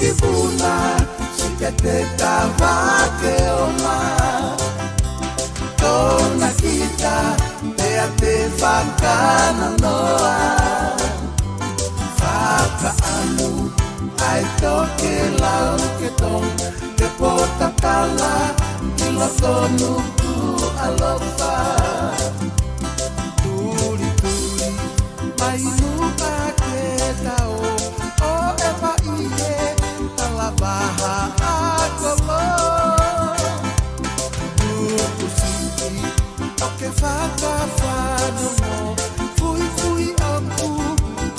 kibuna sikete Kava ke oma Tona kita Tea te whakana noa Whakaanu Ai toke lau ke tong Te pota kala Ilo tonu ku alofa Turi turi Mai nuka ke tau O ewa ihe Talabaha akolo Tuku siki Oke whakawhanu mo Fui fui aku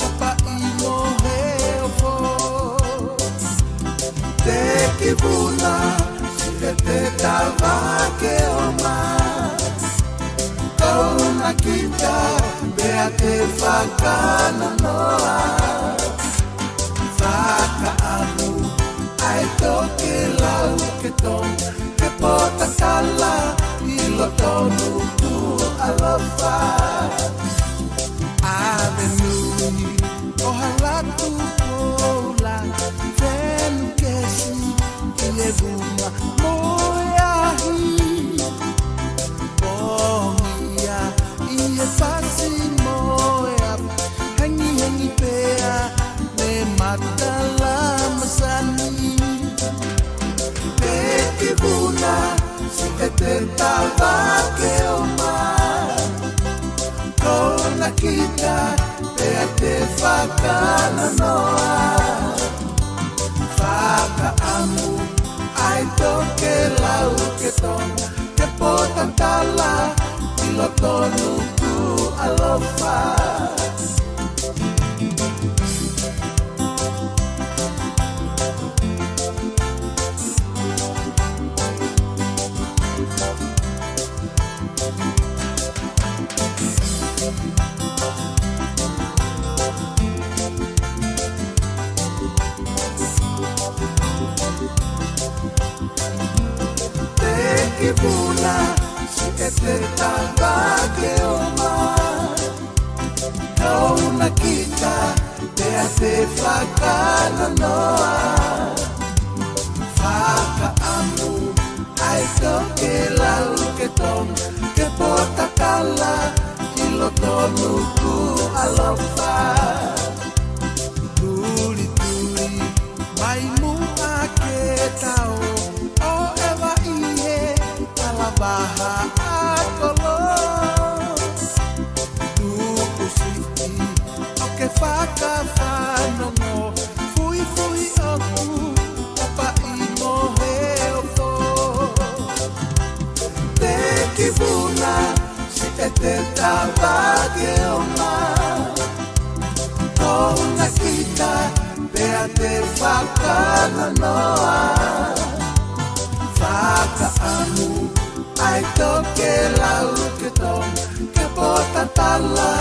Opa imo heofo Te kibuna Sikete Kava ke oma Tona kita Bea te whakana noa Whakaanu Ai toke lau ke tong Ke pota kala Ilo tonu ku alofa Ave nui Ojalá tu pola Venu kesi Ile buma Moyahi Bohia Ie fasi moya Hengi hengi pea Me matala masani Te kibuna Sikete Kava ke oma Kona kita Tea te whakana noa Whakaamu Ai toke lau ke tona Ke pota kala Ilo tonu ku alofa Kibuna sikete Kava ke oma Kauna kita Tea te whakana noa Whakaamu Ai toke lau ke tong Ke pota kala Ilo tonu ku alofa Turi turi Mai mua ke tau O ewa ihe Talabaha akolo Tuku siki Oke whakawhano mo Fui fui oku Opa imo heofo Te kibuna Sikete Kava ke oma Kona kita Tea te whakana noa Whakaanu Ai toke lau ke tong Ke pota tala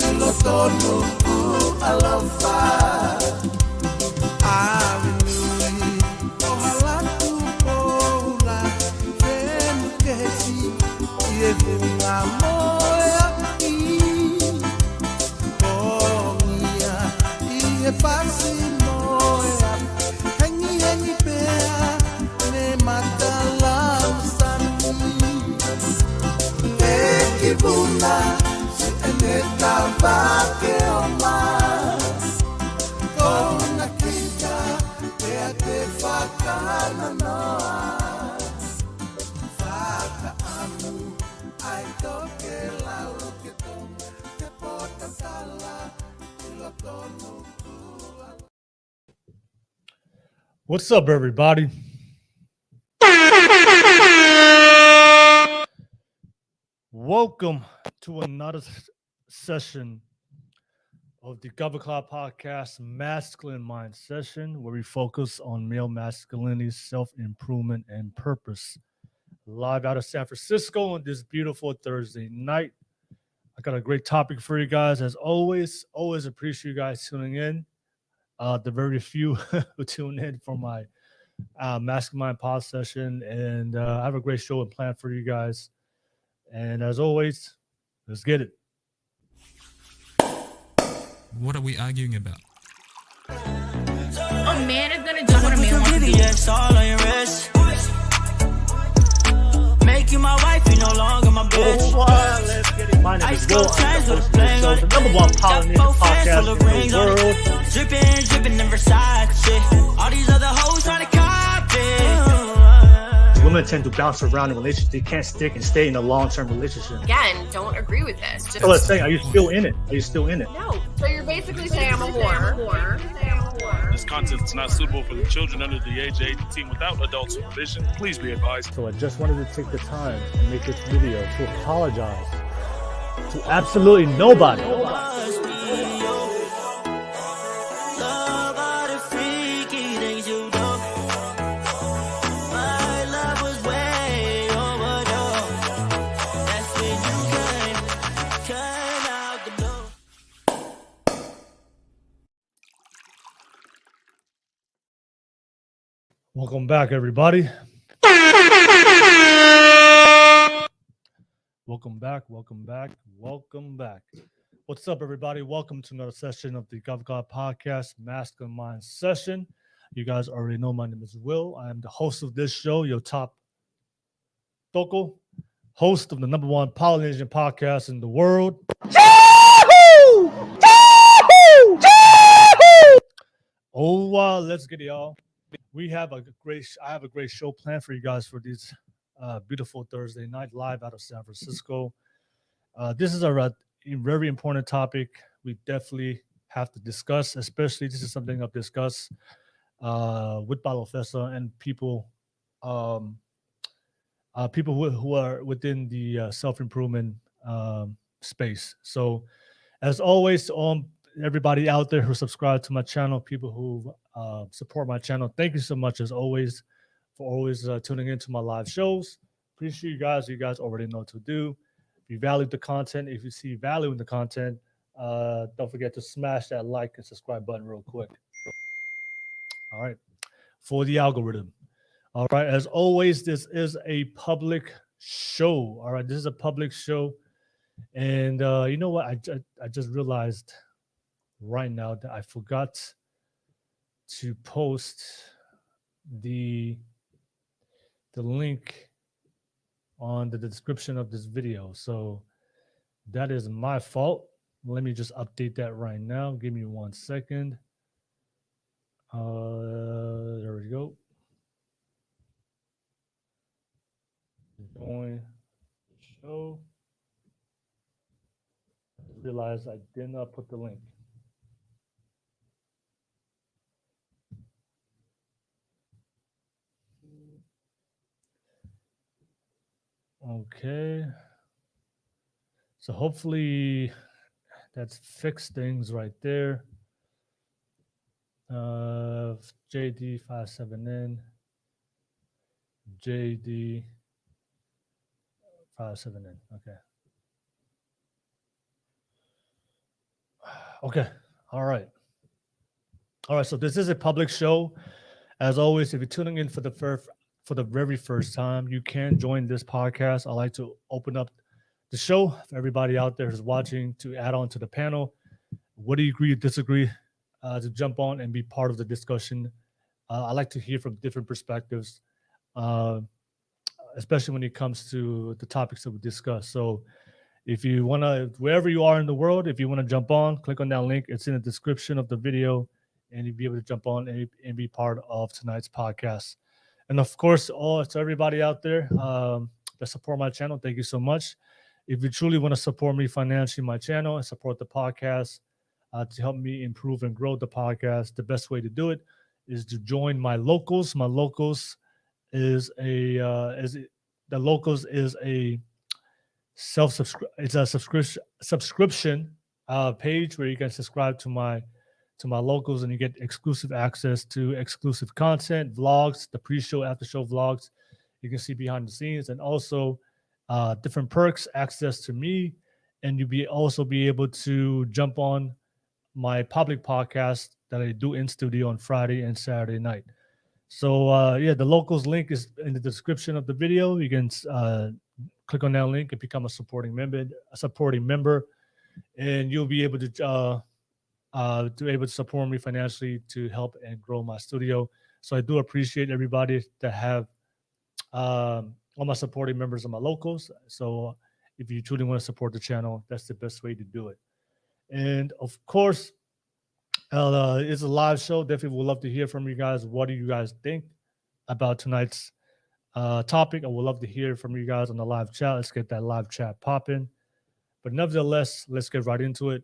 Ilo tonu ku alofa Ave nui Ojalá tu pola Venu kesi Ie bunga moya I Bongia Ie fasi moya Hengi hengi pea Me matala Kibuna Sikete Kava ke oma Kona kita Tea te whakana noa Whakaamu Ai toke lau ke tong Ke pota kala Ilo tonu ku What's up, everybody? Welcome to another session of the Kava Club Podcast Masculine Mind Session, where we focus on male masculinity, self-improvement, and purpose. Live out of San Francisco on this beautiful Thursday night. I got a great topic for you guys, as always. Always appreciate you guys tuning in. The very few who tune in for my Masculine Mind Pod session, and I have a great show and plan for you guys. And as always, let's get it. What are we arguing about? A man is gonna do what a man wants to do. VVS all on your wrist. Make you my wife, you no longer my bitch. Let's get it. My name is Will. I'm the host of this show, the number one Polynesian podcast in the world. Drippin' in Versace. All these other hoes trying to copy. Women tend to bounce around in relationships. They can't stick and stay in a long-term relationship. Again, don't agree with this. Just So let's say, are you still in it? Are you still in it? no. So you're basically saying I'm a whore. This content is not suitable for the children under the age of 18 without adult supervision. Please be advised. So I just wanted to take the time and make this video to apologize to absolutely nobody. Welcome back, everybody. Welcome back. What's up, everybody? Welcome to another session of the Kava podcast, Masculine Mind Session. You guys already know my name is Will. I am the host of this show, your top Toko, host of the number one Polynesian podcast in the world. Oh, let's get it, y'all. I have a great show planned for you guys for this beautiful Thursday night live out of San Francisco. This is a very important topic we definitely have to discuss, especially this is something I've discussed with Balofessa and people who are within the self-improvement space. So as always, everybody out there who subscribe to my channel, people who support my channel, thank you so much as always for always tuning into my live shows. Appreciate you guys. You guys already know what to do. If you value the content, if you see value in the content, don't forget to smash that like and subscribe button real quick. All right, for the algorithm. All right, as always, this is a public show. All right, this is a public show. And you know what? I just realized right now that I forgot to post the link on the description of this video. So that is my fault. Let me just update that right now. Give me 1 second. There we go. Join the show. Realize I did not put the link. Okay. So hopefully that's fixed things right there. JD57N. JD57N. Okay. Okay. All right. So this is a public show. As always, if you're tuning in for the very first time, you can join this podcast. I like to open up the show for everybody out there who's watching to add on to the panel. What do you agree or disagree? To jump on and be part of the discussion. I like to hear from different perspectives, especially when it comes to the topics that we discuss. So if you want to, wherever you are in the world, if you want to jump on, click on that link. It's in the description of the video, and you'll be able to jump on and be part of tonight's podcast. And of course, to everybody out there that support my channel, thank you so much. If you truly want to support me financially, my channel, and support the podcast to help me improve and grow the podcast, the best way to do it is to join my locals. My locals is a subscription page where you can subscribe to my locals, and you get exclusive access to exclusive content, vlogs, the pre-show, after-show vlogs. You can see behind the scenes, and also different perks, access to me, and you'll also be able to jump on my public podcast that I do in studio on Friday and Saturday night. So the locals link is in the description of the video. You can click on that link and become a supporting member, and you'll be able to to able to support me financially to help and grow my studio. So I do appreciate everybody that have all my supporting members of my locals. So if you truly want to support the channel, that's the best way to do it. And of course, it's a live show. Definitely would love to hear from you guys. What do you guys think about tonight's topic? I would love to hear from you guys on the live chat. Let's get that live chat popping. But nevertheless, let's get right into it.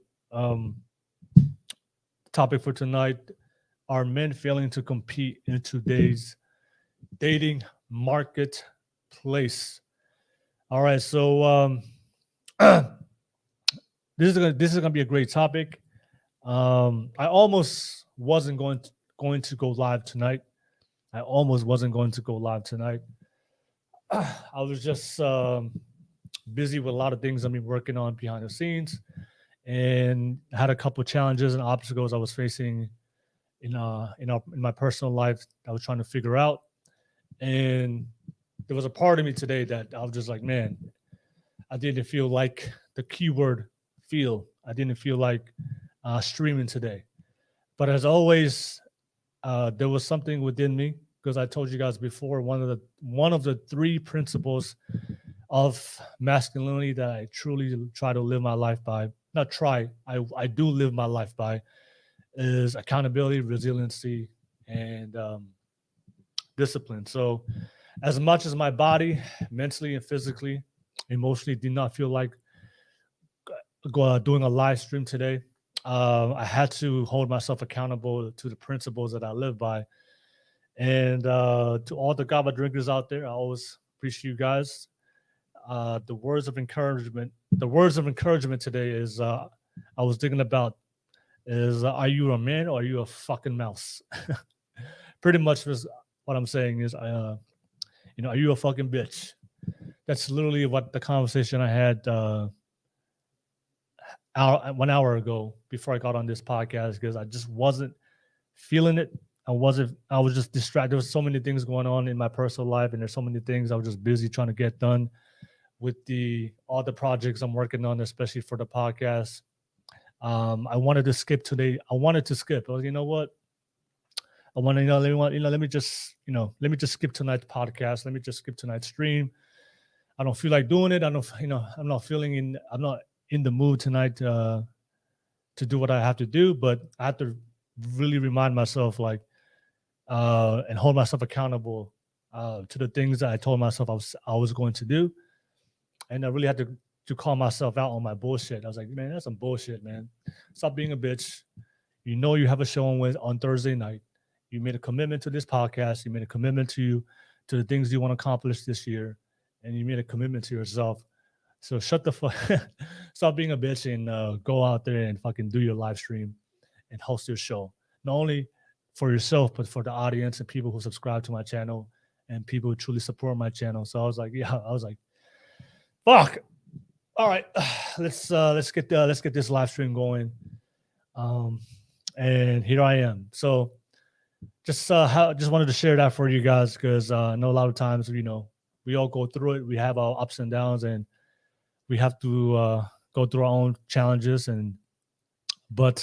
Topic for tonight: are men failing to compete in today's dating marketplace? All right, so this is gonna be a great topic. I almost wasn't going to go live tonight. I almost wasn't going to go live tonight. I was just busy with a lot of things I've been working on behind the scenes, and had a couple challenges and obstacles I was facing in my personal life I was trying to figure out. And there was a part of me today that I was just like, man, I didn't feel like the keyword feel. I didn't feel like streaming today. But as always, there was something within me, because I told you guys before, one of the three principles of masculinity that I truly try to live my life by. Not try, I do live my life by, is accountability, resiliency, and discipline. So as much as my body, mentally and physically, emotionally, did not feel like doing a live stream today, I had to hold myself accountable to the principles that I live by. And to all the Kava drinkers out there, I always appreciate you guys. The words of encouragement today is I was thinking about is are you a man or are you a fucking mouse? Pretty much what I'm saying is are you a fucking bitch? That's literally what the conversation I had 1 hour ago before I got on this podcast, because I just wasn't feeling it. I was just distracted. There was so many things going on in my personal life, and there's so many things I was just busy trying to get done with all the projects I'm working on, especially for the podcast. I wanted to skip today. I wanted to skip. I was, you know what? I want to, let me just skip tonight's podcast. Let me just skip tonight's stream. I don't feel like doing it. I'm not in the mood tonight to do what I have to do, but I have to really remind myself, like, and hold myself accountable to the things that I told myself I was going to do. And I really had to call myself out on my bullshit. I was like, man, that's some bullshit, man. Stop being a bitch. You know you have a show on Thursday night. You made a commitment to this podcast. You made a commitment to the things you want to accomplish this year, and you made a commitment to yourself. So shut the fuck, stop being a bitch and go out there and fucking do your live stream and host your show. Not only for yourself, but for the audience and people who subscribe to my channel and people who truly support my channel. So I was like, fuck. All right, let's get this live stream going. And here I am. So just wanted to share that for you guys, because I know a lot of times, we all go through it. We have our ups and downs, and we have to go through our own challenges. But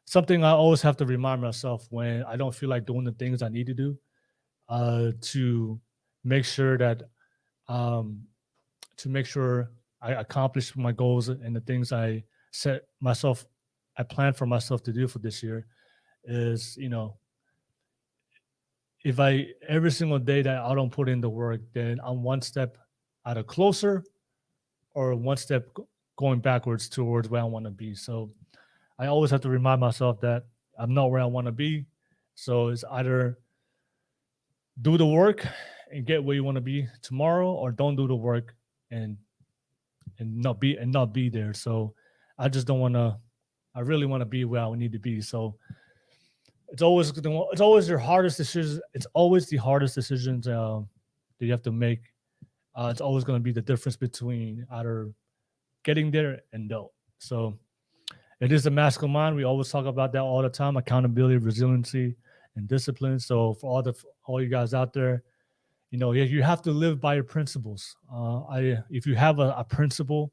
something I always have to remind myself when I don't feel like doing the things I need to do, to make sure that I accomplish my goals and the things I planned for myself to do for this year, is, if every single day that I don't put in the work, then I'm one step either closer or one step going backwards towards where I want to be. So I always have to remind myself that I'm not where I want to be. So it's either do the work and get where you want to be tomorrow, or don't do the work and not be there. So I just don't want to. I really want to be where I need to be. So it's always your hardest decision. It's always the hardest decisions that you have to make. It's always going to be the difference between either getting there and no. So it is the masculine mind. We always talk about that all the time: accountability, resiliency, and discipline. So for all you guys out there, you have to live by your principles. If you have a principle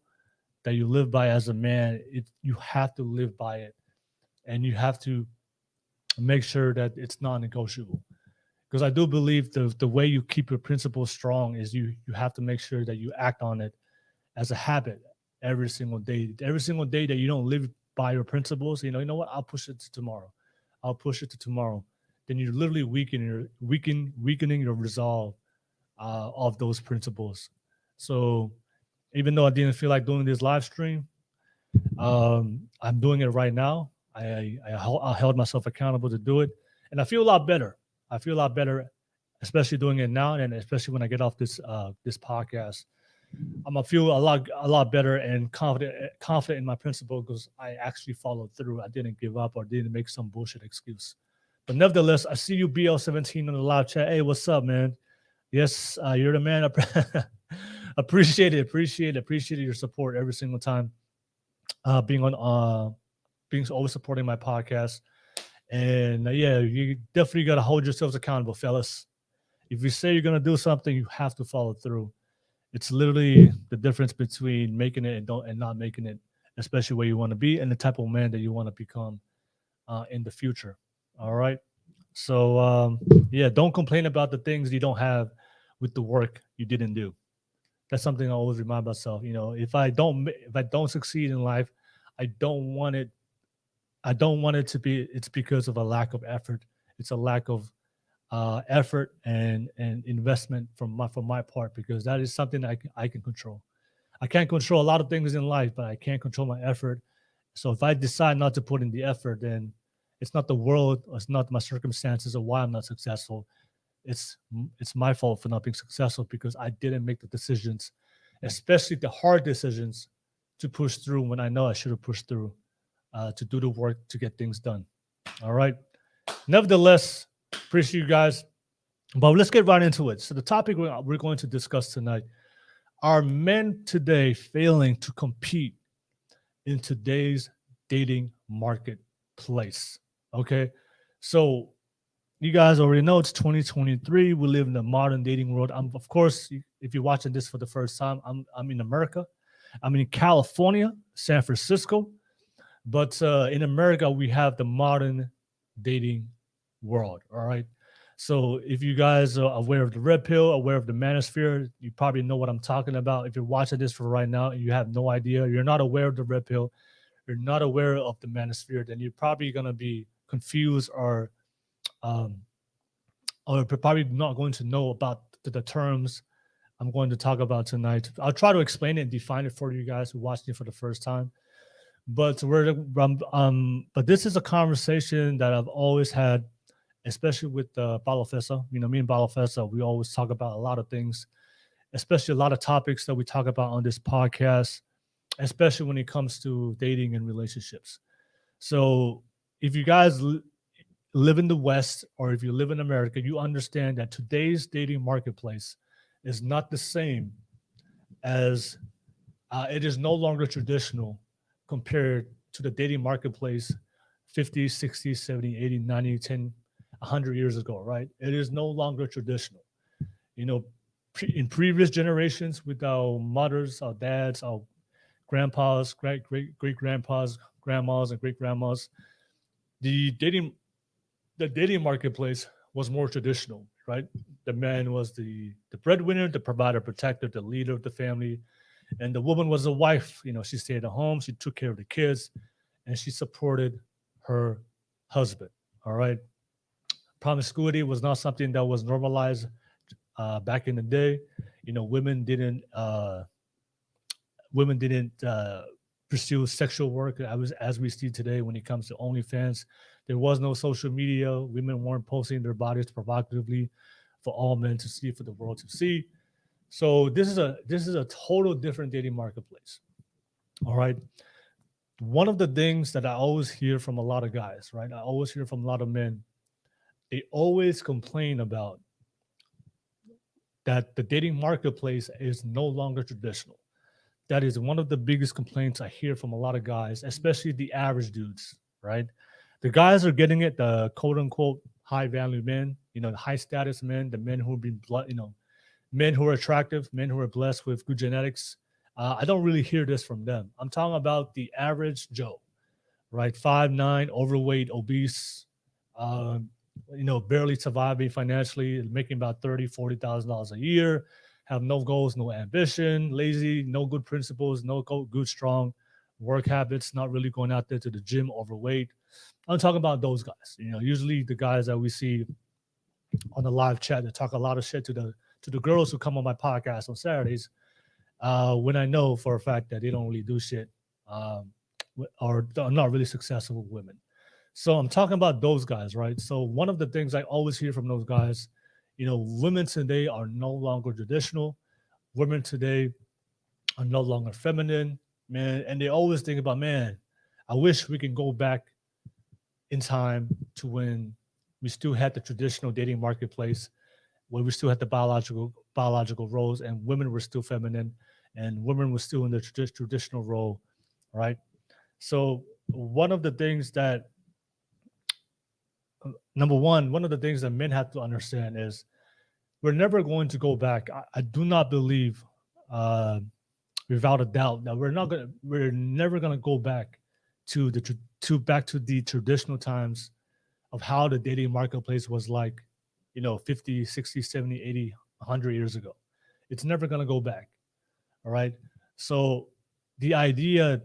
that you live by as a man, you have to live by it. and you have to make sure that it's non-negotiable. Because I do believe the way you keep your principles strong is you have to make sure that you act on it as a habit every single day. Every single day that you don't live by your principles, you know what? I'll push it to tomorrow. I'll push it to tomorrow. Then you're literally weakening your resolve of those principles. So even though I didn't feel like doing this live stream, I'm doing it right now. I held myself accountable to do it, and I feel a lot better. I feel a lot better, especially doing it now, and especially when I get off this podcast. I'm gonna feel a lot better and confident in my principle because I actually followed through. I didn't give up or didn't make some bullshit excuse. But nevertheless, I see you BL17 on the live chat. Hey, what's up, man? Yes, you're the man. Appreciate your support every single time. Being always supporting my podcast. And yeah, you definitely got to hold yourselves accountable, fellas. If you say you're going to do something, you have to follow through. It's literally the difference between making it and not making it, especially where you want to be and the type of man that you want to become in the future. All right. So yeah, don't complain about the things you don't have with the work you didn't do. That's something I always remind myself. You know, if I don't succeed in life, I don't want it to be. It's because of a lack of effort. It's a lack of effort and investment from my part, because that is something I can control. I can't control a lot of things in life, but I can't control my effort. So if I decide not to put in the effort, then it's not the world, or it's not my circumstances or why I'm not successful. It's my fault for not being successful because I didn't make the decisions, especially the hard decisions, to push through when I know I should have pushed through, to do the work to get things done. All right. Nevertheless, appreciate you guys. But let's get right into it. So the topic we're going to discuss tonight: are men today failing to compete in today's dating marketplace? Okay. So you guys already know it's 2023. We live in a modern dating world. Of course, if you're watching this for the first time, I'm in America. I'm in California, San Francisco. But in America, we have the modern dating world. All right. So if you guys are aware of the red pill, aware of the manosphere, you probably know what I'm talking about. If you're watching this for right now and you have no idea, you're not aware of the red pill, you're not aware of the manosphere, then you're probably going to be confused or probably not going to know about the terms I'm going to talk about tonight. I'll try to explain it and define it for you guys who watched it for the first time. But this is a conversation that I've always had, especially with Balafessa. You know, me and Balafessa, we always talk about a lot of things, especially a lot of topics that we talk about on this podcast, especially when it comes to dating and relationships. So if you guys live in the West, or if you live in America, you understand that today's dating marketplace is not the same as it is no longer traditional compared to the dating marketplace 50, 60, 70, 80, 90, 10, 100 years ago, right? It is no longer traditional. You know, in previous generations, with our mothers, our dads, our grandpas, great grandpas, grandmas, and great grandmas, the dating marketplace was more traditional, right? The man was the breadwinner, the provider, protector, the leader of the family, and the woman was a wife. You know, she stayed at home, she took care of the kids, and she supported her husband. All right. Promiscuity was not something that was normalized back in the day. You know, women didn't pursue sexual work as we see today. When it comes to OnlyFans, there was no social media. Women weren't posting their bodies provocatively for all men to see, for the world to see. So this is a total different dating marketplace. All right. One of the things that I always hear from a lot of guys, right? I always hear from a lot of men. They always complain about that the dating marketplace is no longer traditional. That is one of the biggest complaints I hear from a lot of guys, especially the average dudes, right? The guys are getting it, the quote unquote high value men, you know, the high status men, the men who have been, you know, men who are attractive, men who are blessed with good genetics. I don't really hear this from them. I'm talking about the average Joe, right? 5'9", overweight, obese, um, barely surviving financially, making about $30,000-$40,000 a year, have no goals, no ambition, lazy, no good principles, no good, strong work habits, not really going out there to the gym, overweight. I'm talking about those guys. Usually the guys that we see on the live chat that talk a lot of shit to the girls who come on my podcast on Saturdays, when I know for a fact that they don't really do shit, um, or are not really successful women. So I'm talking about those guys, right? So one of the things I always hear from those guys, women today are no longer traditional. Women today are no longer feminine, man. And they always think about, man, I wish we can go back in time to when we still had the traditional dating marketplace, where we still had the biological roles, and women were still feminine, and women were still in the traditional role, right? So one of the things that number one of the things that men have to understand is we're never going to go back. I do not believe, uh, without a doubt, that we're never gonna go back to the traditional times of how the dating marketplace was like, 50, 60, 70, 80, 100 years ago. It's never gonna go back. All right. So the idea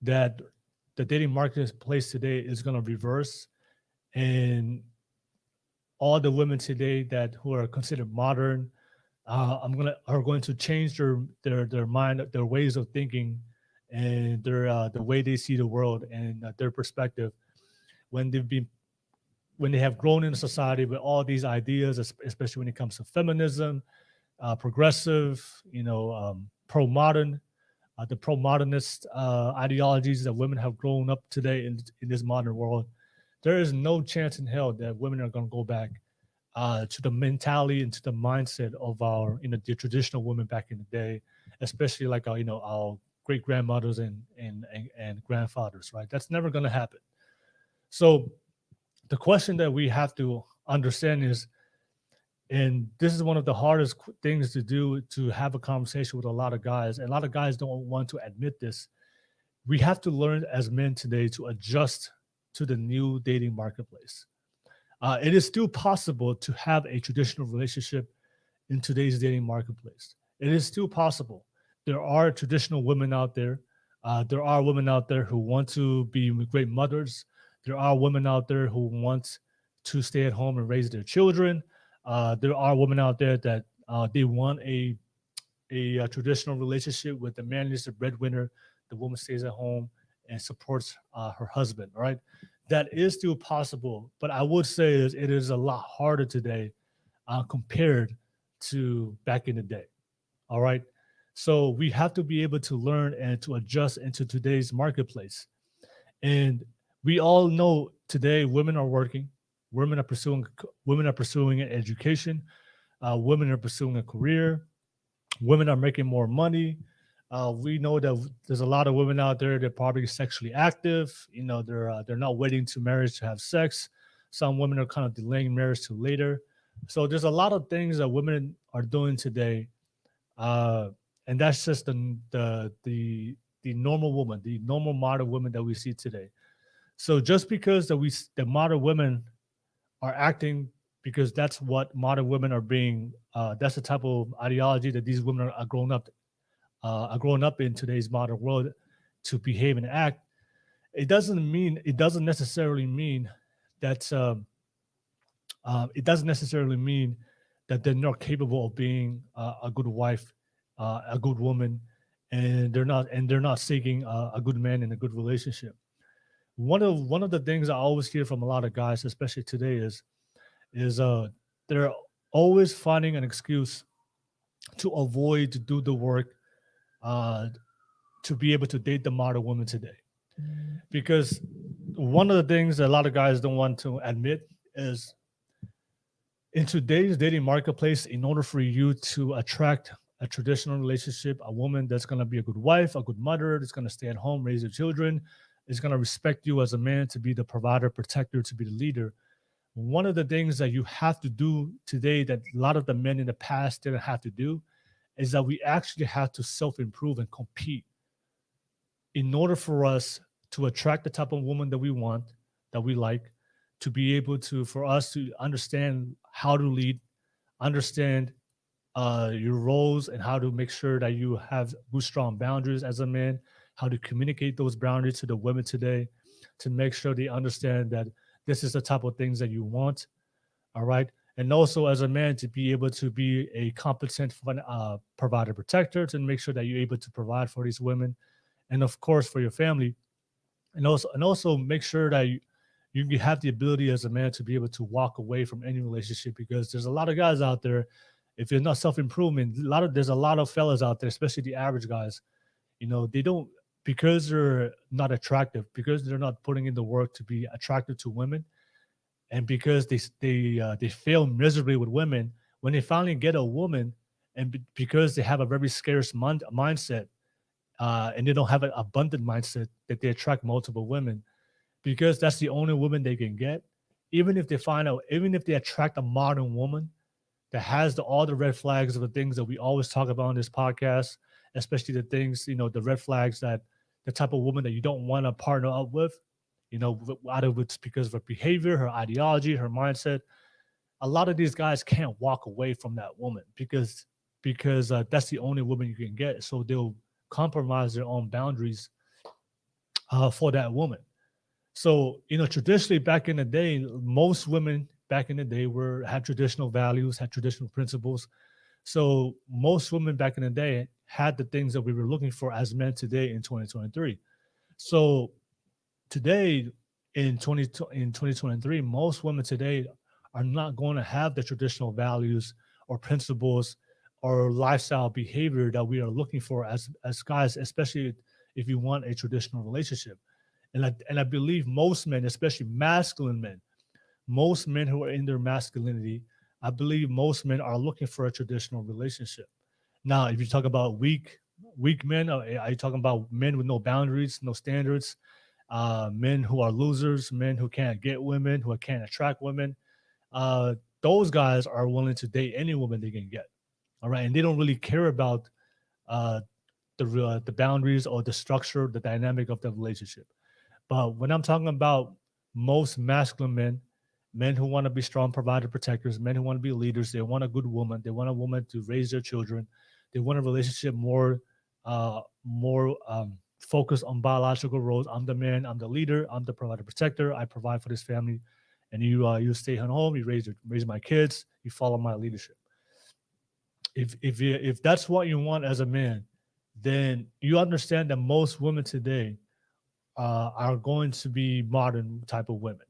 that the dating marketplace today is gonna reverse, and all the women today that who are considered modern, are going to change their mind, their ways of thinking, and the way they see the world, and their perspective when they have grown in society with all these ideas, especially when it comes to feminism, progressive, pro-modern, the pro-modernist ideologies that women have grown up today in this modern world. There is no chance in hell that women are going to go back to the mentality and to the mindset of our, the traditional women back in the day, especially like our, our great grandmothers and grandfathers, right? That's never going to happen. So the question that we have to understand is, and this is one of the hardest things to do, to have a conversation with a lot of guys, and a lot of guys don't want to admit this. We have to learn as men today to adjust to the new dating marketplace. It is still possible to have a traditional relationship in today's dating marketplace. It is still possible. There are traditional women out there. There are women out there who want to be great mothers. There are women out there who want to stay at home and raise their children. There are women out there that they want a traditional relationship with the man is the breadwinner, the woman stays at home and supports her husband, right? That is still possible, but I would say it is a lot harder today compared to back in the day. All right. So we have to be able to learn and to adjust into today's marketplace. And we all know today women are working, women are pursuing an education, women are pursuing a career, women are making more money. We know that there's a lot of women out there that are probably sexually active. They're not waiting to marriage to have sex. Some women are kind of delaying marriage to later. So there's a lot of things that women are doing today, and that's just the normal woman, the normal modern woman that we see today. So just because the modern women are acting because that's what modern women are being, that's the type of ideology that these women are growing up in today's modern world to behave and act. It doesn't necessarily mean that they're not capable of being a good wife, a good woman, and they're not seeking a good man in a good relationship. One of the things I always hear from a lot of guys, especially today, is they're always finding an excuse to avoid to do the work, to be able to date the modern woman today. Because one of the things that a lot of guys don't want to admit is, in today's dating marketplace, in order for you to attract a traditional relationship, a woman that's going to be a good wife, a good mother, that's going to stay at home, raise your children, is going to respect you as a man, to be the provider, protector, to be the leader. One of the things that you have to do today that a lot of the men in the past didn't have to do is that we actually have to self-improve and compete in order for us to attract the type of woman that we want, that we like, to be able to, for us to understand how to lead, understand your roles, and how to make sure that you have good, strong boundaries as a man, how to communicate those boundaries to the women today, to make sure they understand that this is the type of things that you want. All right. And also, as a man, to be able to be a competent provider protector, to make sure that you're able to provide for these women, and of course for your family, and also make sure that you have the ability as a man to be able to walk away from any relationship, because there's a lot of guys out there. If you're not self-improvement, there's a lot of fellas out there, especially the average guys. They don't, because they're not attractive, because they're not putting in the work to be attractive to women, and because they fail miserably with women. When they finally get a woman, and because they have a very scarce mindset, and they don't have an abundant mindset, that they attract multiple women, because that's the only woman they can get. Even if they attract a modern woman that has all the red flags of the things that we always talk about on this podcast, especially the things, the red flags, that the type of woman that you don't want to partner up with, either it's because of her behavior, her ideology, her mindset. A lot of these guys can't walk away from that woman because that's the only woman you can get. So they'll compromise their own boundaries for that woman. So, traditionally back in the day, most women back in the day had traditional values, had traditional principles. So most women back in the day had the things that we were looking for as men today in 2023. So today in 2023, most women today are not going to have the traditional values or principles or lifestyle behavior that we are looking for as guys, especially if you want a traditional relationship. And I believe most men, especially masculine men, most men who are in their masculinity, I believe most men are looking for a traditional relationship. Now, if you talk about weak men, are you talking about men with no boundaries, no standards, men who are losers, men who can't get women, who can't attract women? Those guys are willing to date any woman they can get. All right, and they don't really care about the boundaries or the structure, the dynamic of the relationship. But when I'm talking about most masculine men who want to be strong provider protectors, men who want to be leaders, they want a good woman, they want a woman to raise their children, they want a relationship more focused on biological roles. I'm the man, I'm the leader, I'm the provider protector, I provide for this family, and you stay at home, you raise my kids, you follow my leadership. If that's what you want as a man, then you understand that most women today are going to be modern type of women,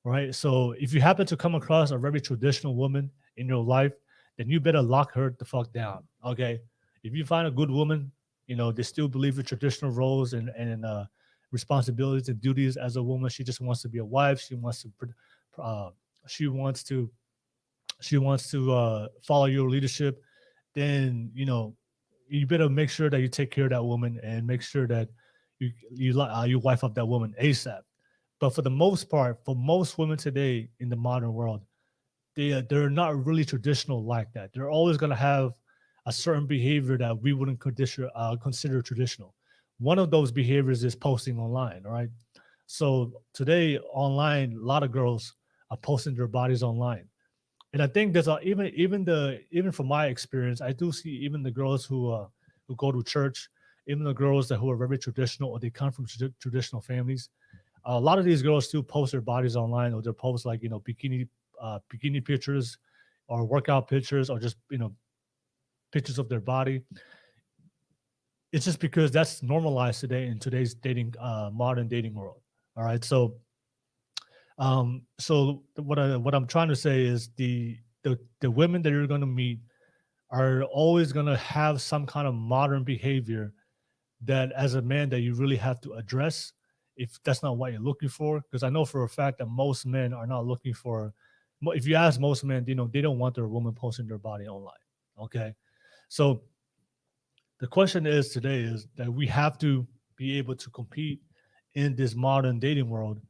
right? So if you happen to come across a very traditional woman in your life, then you better lock her the fuck down, okay? If you find a good woman, they still believe in traditional roles and responsibilities and duties as a woman. She just wants to be a wife. She wants to follow your leadership. Then you better make sure that you take care of that woman and make sure that you wife up that woman ASAP. But for the most part, for most women today in the modern world, they're not really traditional like that. They're always going to have a certain behavior that we wouldn't consider traditional. One of those behaviors is posting online, right? So today online, a lot of girls are posting their bodies online. And I think there's even from my experience, I do see even the girls who go to church, even the girls who are very traditional or they come from traditional families. A lot of these girls still post their bodies online, or they post like bikini pictures, or workout pictures, or just pictures of their body. It's just because that's normalized today in today's modern dating world. All right, so what I'm trying to say is the women that you're going to meet are always going to have some kind of modern behavior that, as a man, that you really have to address if that's not what you're looking for. Because I know for a fact that most men are not looking for. If you ask most men, they don't want their woman posting their body online. Okay, so the question today is that we have to be able to compete in this modern dating world.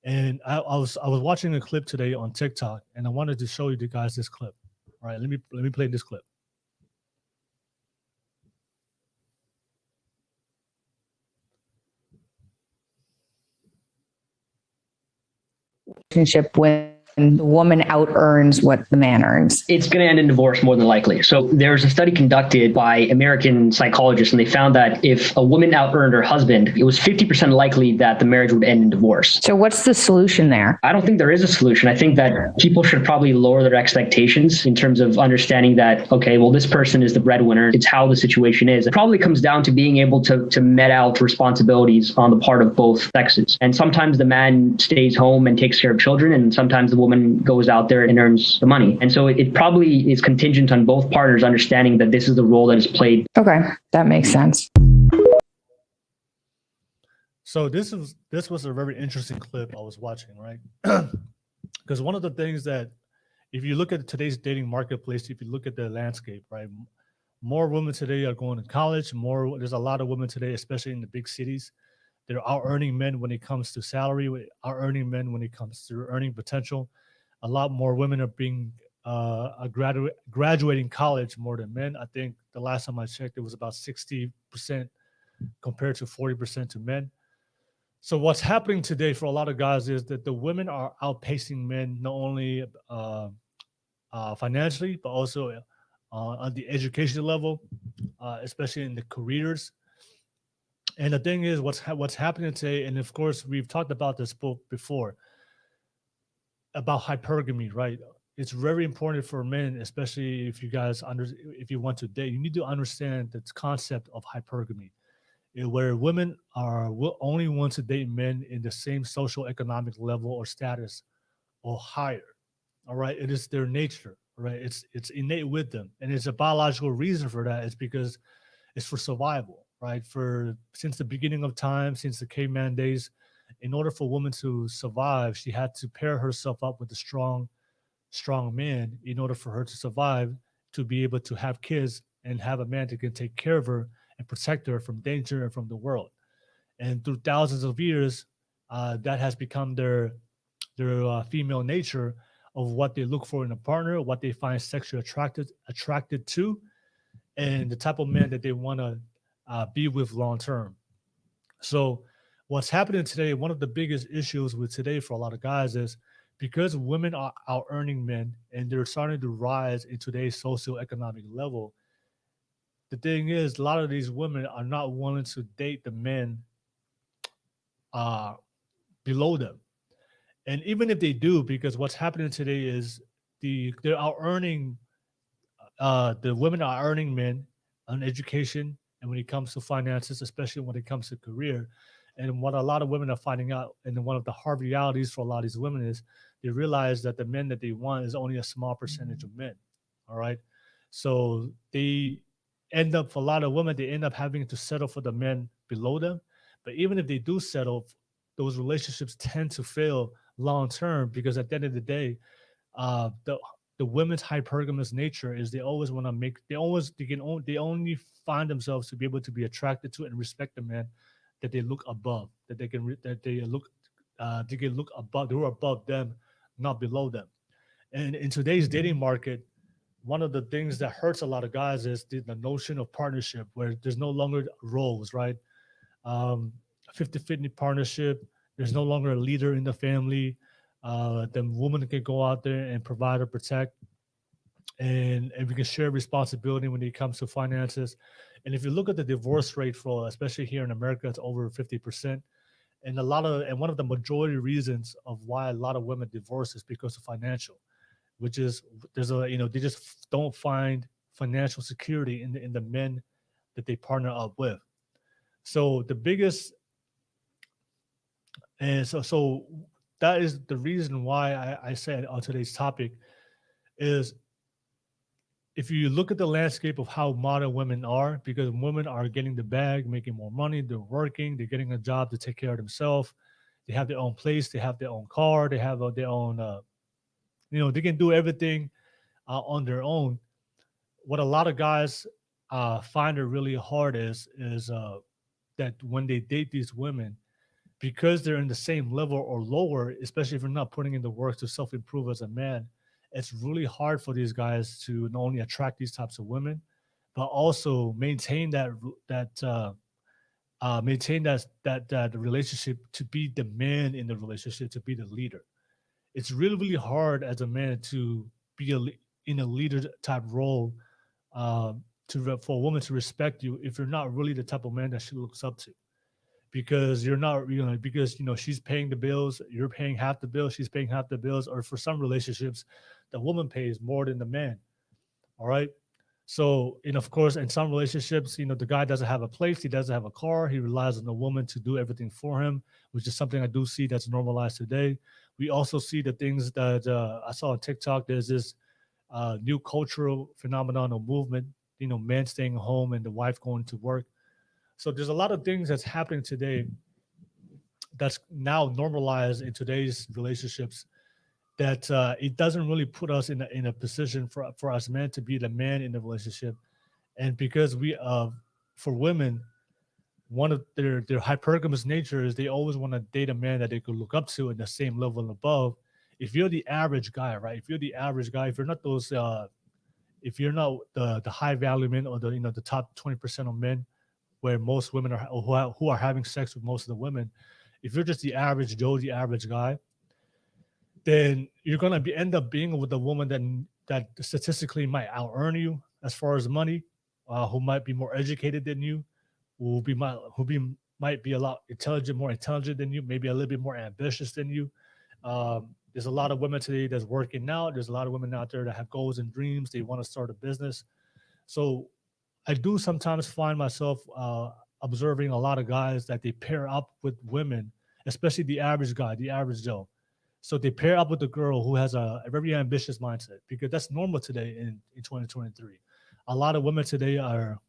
And I was watching a clip today on TikTok, and I wanted to show you guys this clip. All right, let me play this clip. relationship when the woman out earns what the man earns? It's going to end in divorce more than likely. So there's a study conducted by American psychologists, and they found that if a woman out earned her husband, it was 50% likely that the marriage would end in divorce. So what's the solution there? I don't think there is a solution. I think that people should probably lower their expectations in terms of understanding that, okay, well, this person is the breadwinner. It's how the situation is. It probably comes down to being able to met out responsibilities on the part of both sexes. And sometimes the man stays home and takes care of children, and sometimes the woman goes out there and earns the money. And so it probably is contingent on both partners understanding that this is the role that is played. Okay, that makes sense. So this was a very interesting clip I was watching, right? Because one of the things that, if you look at today's dating marketplace, if you look at the landscape, right, more women today are going to college. There's a lot of women today, especially in the big cities. They're out earning men when it comes to salary, out earning men when it comes to earning potential. A lot more women are being graduating college more than men. I think the last time I checked, it was about 60% compared to 40% to men. So what's happening today for a lot of guys is that the women are outpacing men, not only financially, but also on the education level, especially in the careers. And the thing is, what's happening today, and of course, we've talked about this book before, about hypergamy, right? It's very important for men, especially if if you want to date, you need to understand the concept of hypergamy, where women will only want to date men in the same social economic level or status or higher. All right, it is their nature, right? It's innate with them, and it's a biological reason for that. It's because it's for survival, right? Since the beginning of time, since the caveman days, in order for a woman to survive, she had to pair herself up with a strong man in order for her to survive, to be able to have kids and have a man that can take care of her and protect her from danger and from the world. And through thousands of years, that has become their female nature of what they look for in a partner, what they find sexually attracted to, and the type of man that they want to be with long term. So what's happening today, one of the biggest issues with today for a lot of guys is because women are out earning men and they're starting to rise in today's socioeconomic level. The thing is, a lot of these women are not willing to date the men below them. And even if they do, because what's happening today is they're out earning, the women are earning men on education, and when it comes to finances, especially when it comes to career. And what a lot of women are finding out, and one of the hard realities for a lot of these women is they realize that the men that they want is only a small percentage of men. All right. So they end up, for a lot of women, they end up having to settle for the men below them. But even if they do settle, those relationships tend to fail long term, because at the end of the day, the women's hypergamous nature is they always want to make, they only find themselves to be able to be attracted to and respect the man that they look above, that they can look above, they were above them, not below them. And in today's dating market, one of the things that hurts a lot of guys is the notion of partnership, where there's no longer roles, right? 50-50 partnership. There's no longer a leader in the family. The woman can go out there and provide or protect, and we can share responsibility when it comes to finances. And if you look at the divorce rate for, especially here in America, it's over 50%. And one of the majority reasons of why a lot of women divorce is because of financial, which is they just don't find financial security in the men that they partner up with. So the biggest, and so that is the reason why I said on today's topic is, if you look at the landscape of how modern women are, because women are getting the bag, making more money, they're working, they're getting a job to take care of themselves, they have their own place, they have their own car, they have their own, they can do everything on their own. What a lot of guys find it really hard is that when they date these women, because they're in the same level or lower, especially if you're not putting in the work to self-improve as a man, it's really hard for these guys to not only attract these types of women, but also maintain that relationship, to be the man in the relationship, to be the leader. it's really, really hard as a man to be in a leader type role, for a woman to respect you if you're not really the type of man that she looks up to. Because you're not, because she's paying the bills, you're paying half the bills, she's paying half the bills, or for some relationships, the woman pays more than the man. All right. So, and of course, in some relationships, the guy doesn't have a place, he doesn't have a car, he relies on the woman to do everything for him, which is something I do see that's normalized today. We also see the things that I saw on TikTok. There's this new cultural phenomenon or movement, men staying home and the wife going to work. So there's a lot of things that's happening today that's now normalized in today's relationships, that it doesn't really put us in a position for us men to be the man in the relationship. And because for women, one of their hypergamous nature is they always want to date a man that they could look up to in the same level and above. If you're the average guy, right? If you're the average guy, if you're not those, if you're not the high value men, or the top 20% of men, where most women are who are having sex with most of the women, if you're just the average Joe, the average guy, then you're gonna end up being with a woman that statistically might out earn you as far as money, who might be more educated than you, might be a lot more intelligent than you, maybe a little bit more ambitious than you. There's a lot of women today that's working out. There's a lot of women out there that have goals and dreams. They want to start a business. So I do sometimes find myself observing a lot of guys that they pair up with women, especially the average guy, the average Joe. So they pair up with a girl who has a very ambitious mindset, because that's normal today in 2023. A lot of women today are,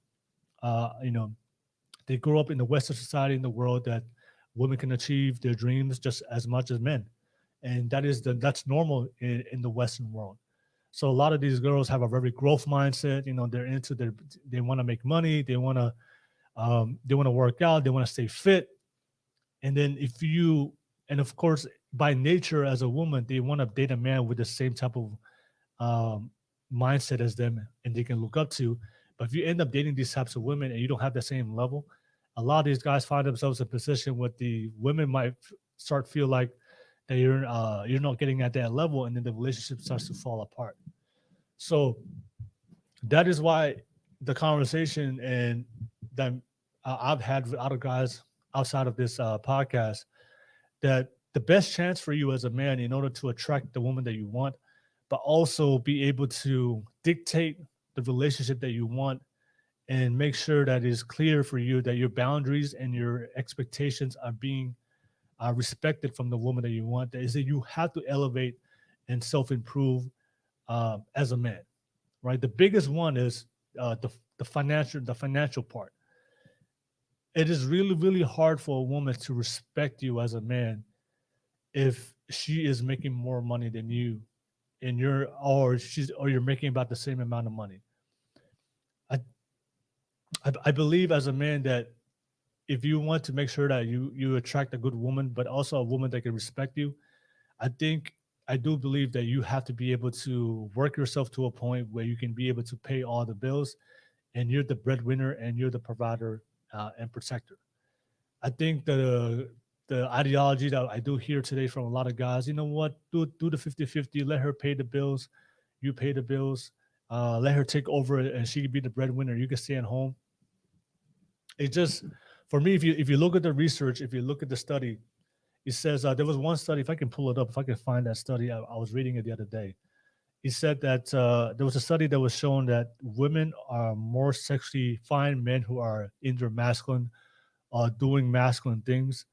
they grow up in the Western society, in the world, that women can achieve their dreams just as much as men. And that's normal in the Western world. So a lot of these girls have a very growth mindset. They're they want to make money. They want to work out. They want to stay fit. And then and of course, by nature as a woman, they want to date a man with the same type of mindset as them, and they can look up to. But if you end up dating these types of women and you don't have the same level, a lot of these guys find themselves in a position where the women might start feel like that you're not getting at that level, and then the relationship starts to fall apart. So that is why the conversation and that I've had with other guys outside of this podcast, that the best chance for you as a man, in order to attract the woman that you want, but also be able to dictate the relationship that you want, and make sure that it's clear for you that your boundaries and your expectations are being respected from the woman that you want, is that you have to elevate and self-improve as a man, right? The biggest one is the financial part. It is really, really hard for a woman to respect you as a man if she is making more money than you, and you're making about the same amount of money. I believe as a man that if you want to make sure that you attract a good woman, but also a woman that can respect you, I do believe that you have to be able to work yourself to a point where you can be able to pay all the bills, and you're the breadwinner and you're the provider and protector. I think the ideology that I do hear today from a lot of guys, you know what, do the 50-50, let her pay the bills, you pay the bills, let her take over and she can be the breadwinner, you can stay at home. It just, for me, if you look at the research, if you look at the study, it says there was one study, if I can pull it up, if I can find that study, I was reading it the other day. It said that there was a study that was showing that women are more sexually find men who are in their masculine, doing masculine things.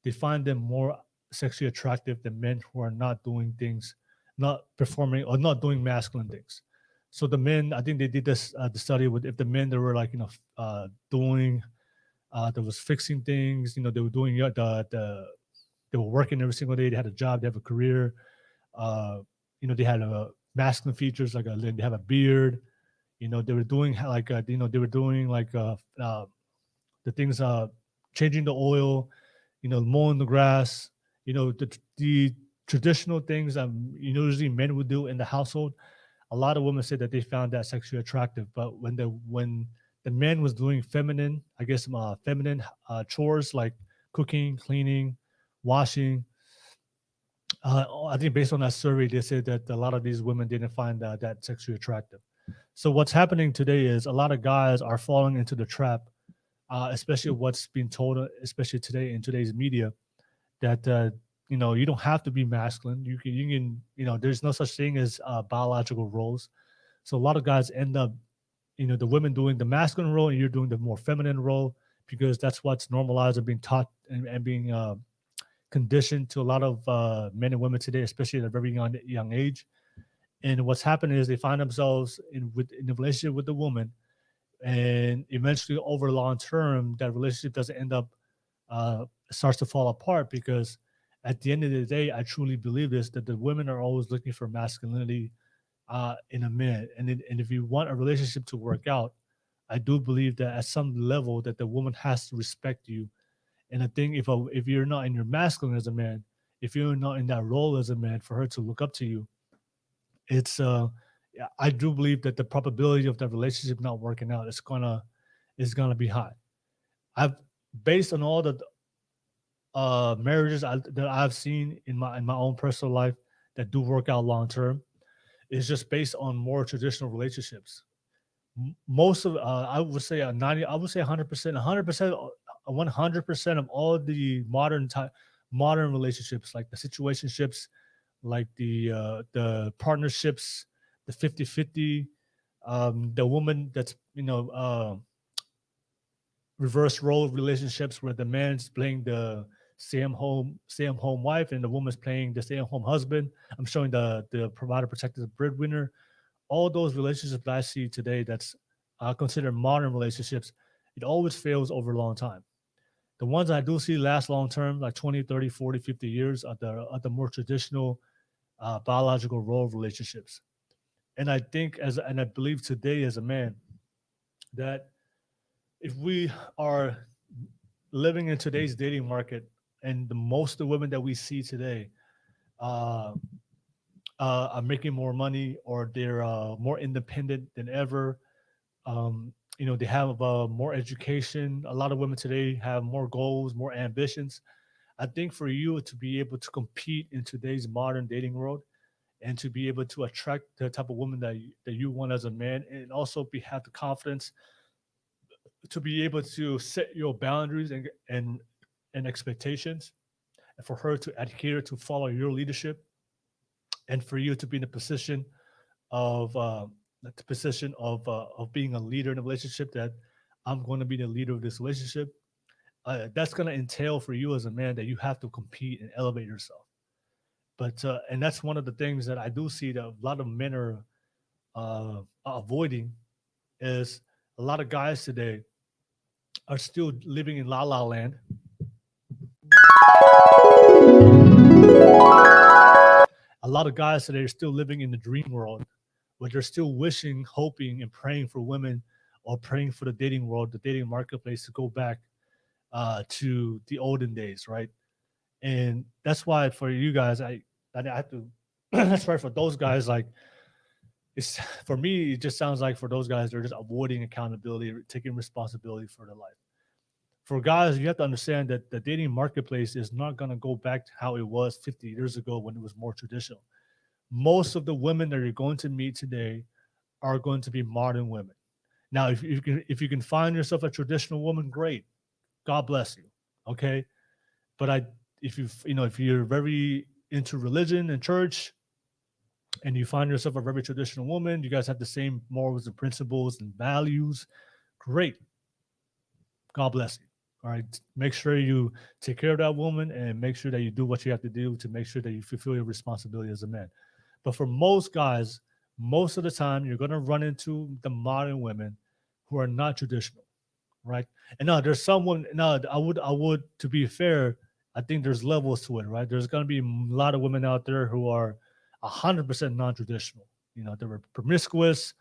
They find them more sexually attractive than men who are not doing things, not performing or not doing masculine things. So the men, I think they did this the study with, if the men that were like doing, that was fixing things, they were doing they were working every single day. They had a job, they have a career. They had masculine features like they have a beard. They were doing the things, changing the oil, mowing the grass. The traditional things that usually men would do in the household. A lot of women said that they found that sexually attractive, but when the man was doing feminine chores like cooking, cleaning, washing, I think based on that survey, they said that a lot of these women didn't find that sexually attractive. So what's happening today is a lot of guys are falling into the trap, especially what's being told, especially today in today's media, that you don't have to be masculine. You can there's no such thing as biological roles. So a lot of guys end up, the women doing the masculine role and you're doing the more feminine role because that's what's normalized and being taught and being conditioned to a lot of men and women today, especially at a very young age. And what's happening is they find themselves in a relationship with the woman, and eventually over long term, that relationship doesn't end up starts to fall apart because at the end of the day, I truly believe this that the women are always looking for masculinity in a man, and if you want a relationship to work out, I do believe that at some level that the woman has to respect you. And I think if you're not in your masculine as a man, if you're not in that role as a man, for her to look up to you, it's yeah, I do believe that the probability of that relationship not working out is gonna be high. I've based on all the marriages that I've seen in my own personal life that do work out long term. Is just based on more traditional relationships. Most of I would say a 90, I would say 100%, 100%, 100% of all the modern relationships, like the situationships, like the partnerships, the 50-50, the woman that's reverse role relationships where the man's playing the stay-at-home wife and the woman's playing the stay-at-home husband. I'm showing the provider protector breadwinner. All those relationships that I see today that's considered modern relationships, it always fails over a long time. The ones I do see last long term, like 20, 30, 40, 50 years, are the more traditional biological role relationships. And I believe today as a man that if we are living in today's dating market and the most of the women that we see today uh, are making more money or they're more independent than ever. They have more education. A lot of women today have more goals, more ambitions. I think for you to be able to compete in today's modern dating world and to be able to attract the type of woman that you want as a man, and also have the confidence to be able to set your boundaries and expectations, and for her to adhere to follow your leadership, and for you to be in a position of of being a leader in a relationship, that I'm going to be the leader of this relationship. That's going to entail for you as a man that you have to compete and elevate yourself. But and that's one of the things that I do see that a lot of men are avoiding is a lot of guys today are still living in la la land. A lot of guys today are still living in the dream world, where they're still wishing, hoping, and praying for women, or praying for the dating world, the dating marketplace to go back to the olden days, right? And that's why for you guys, I have to. That's why for those guys, like it's for me, it just sounds like for those guys, they're just avoiding accountability, taking responsibility for their life. For guys, you have to understand that the dating marketplace is not going to go back to how it was 50 years ago when it was more traditional. Most of the women that you're going to meet today are going to be modern women. Now, if you can find yourself a traditional woman, great. God bless you. Okay, but if you're very into religion and church, and you find yourself a very traditional woman, you guys have the same morals and principles and values. Great. God bless you. All right. Make sure you take care of that woman and make sure that you do what you have to do to make sure that you fulfill your responsibility as a man. But for most guys, most of the time, you're going to run into the modern women who are not traditional, right? And now there's someone. Now I would, to be fair, I think there's levels to it, right? There's going to be a lot of women out there who are 100% non-traditional. They're promiscuous.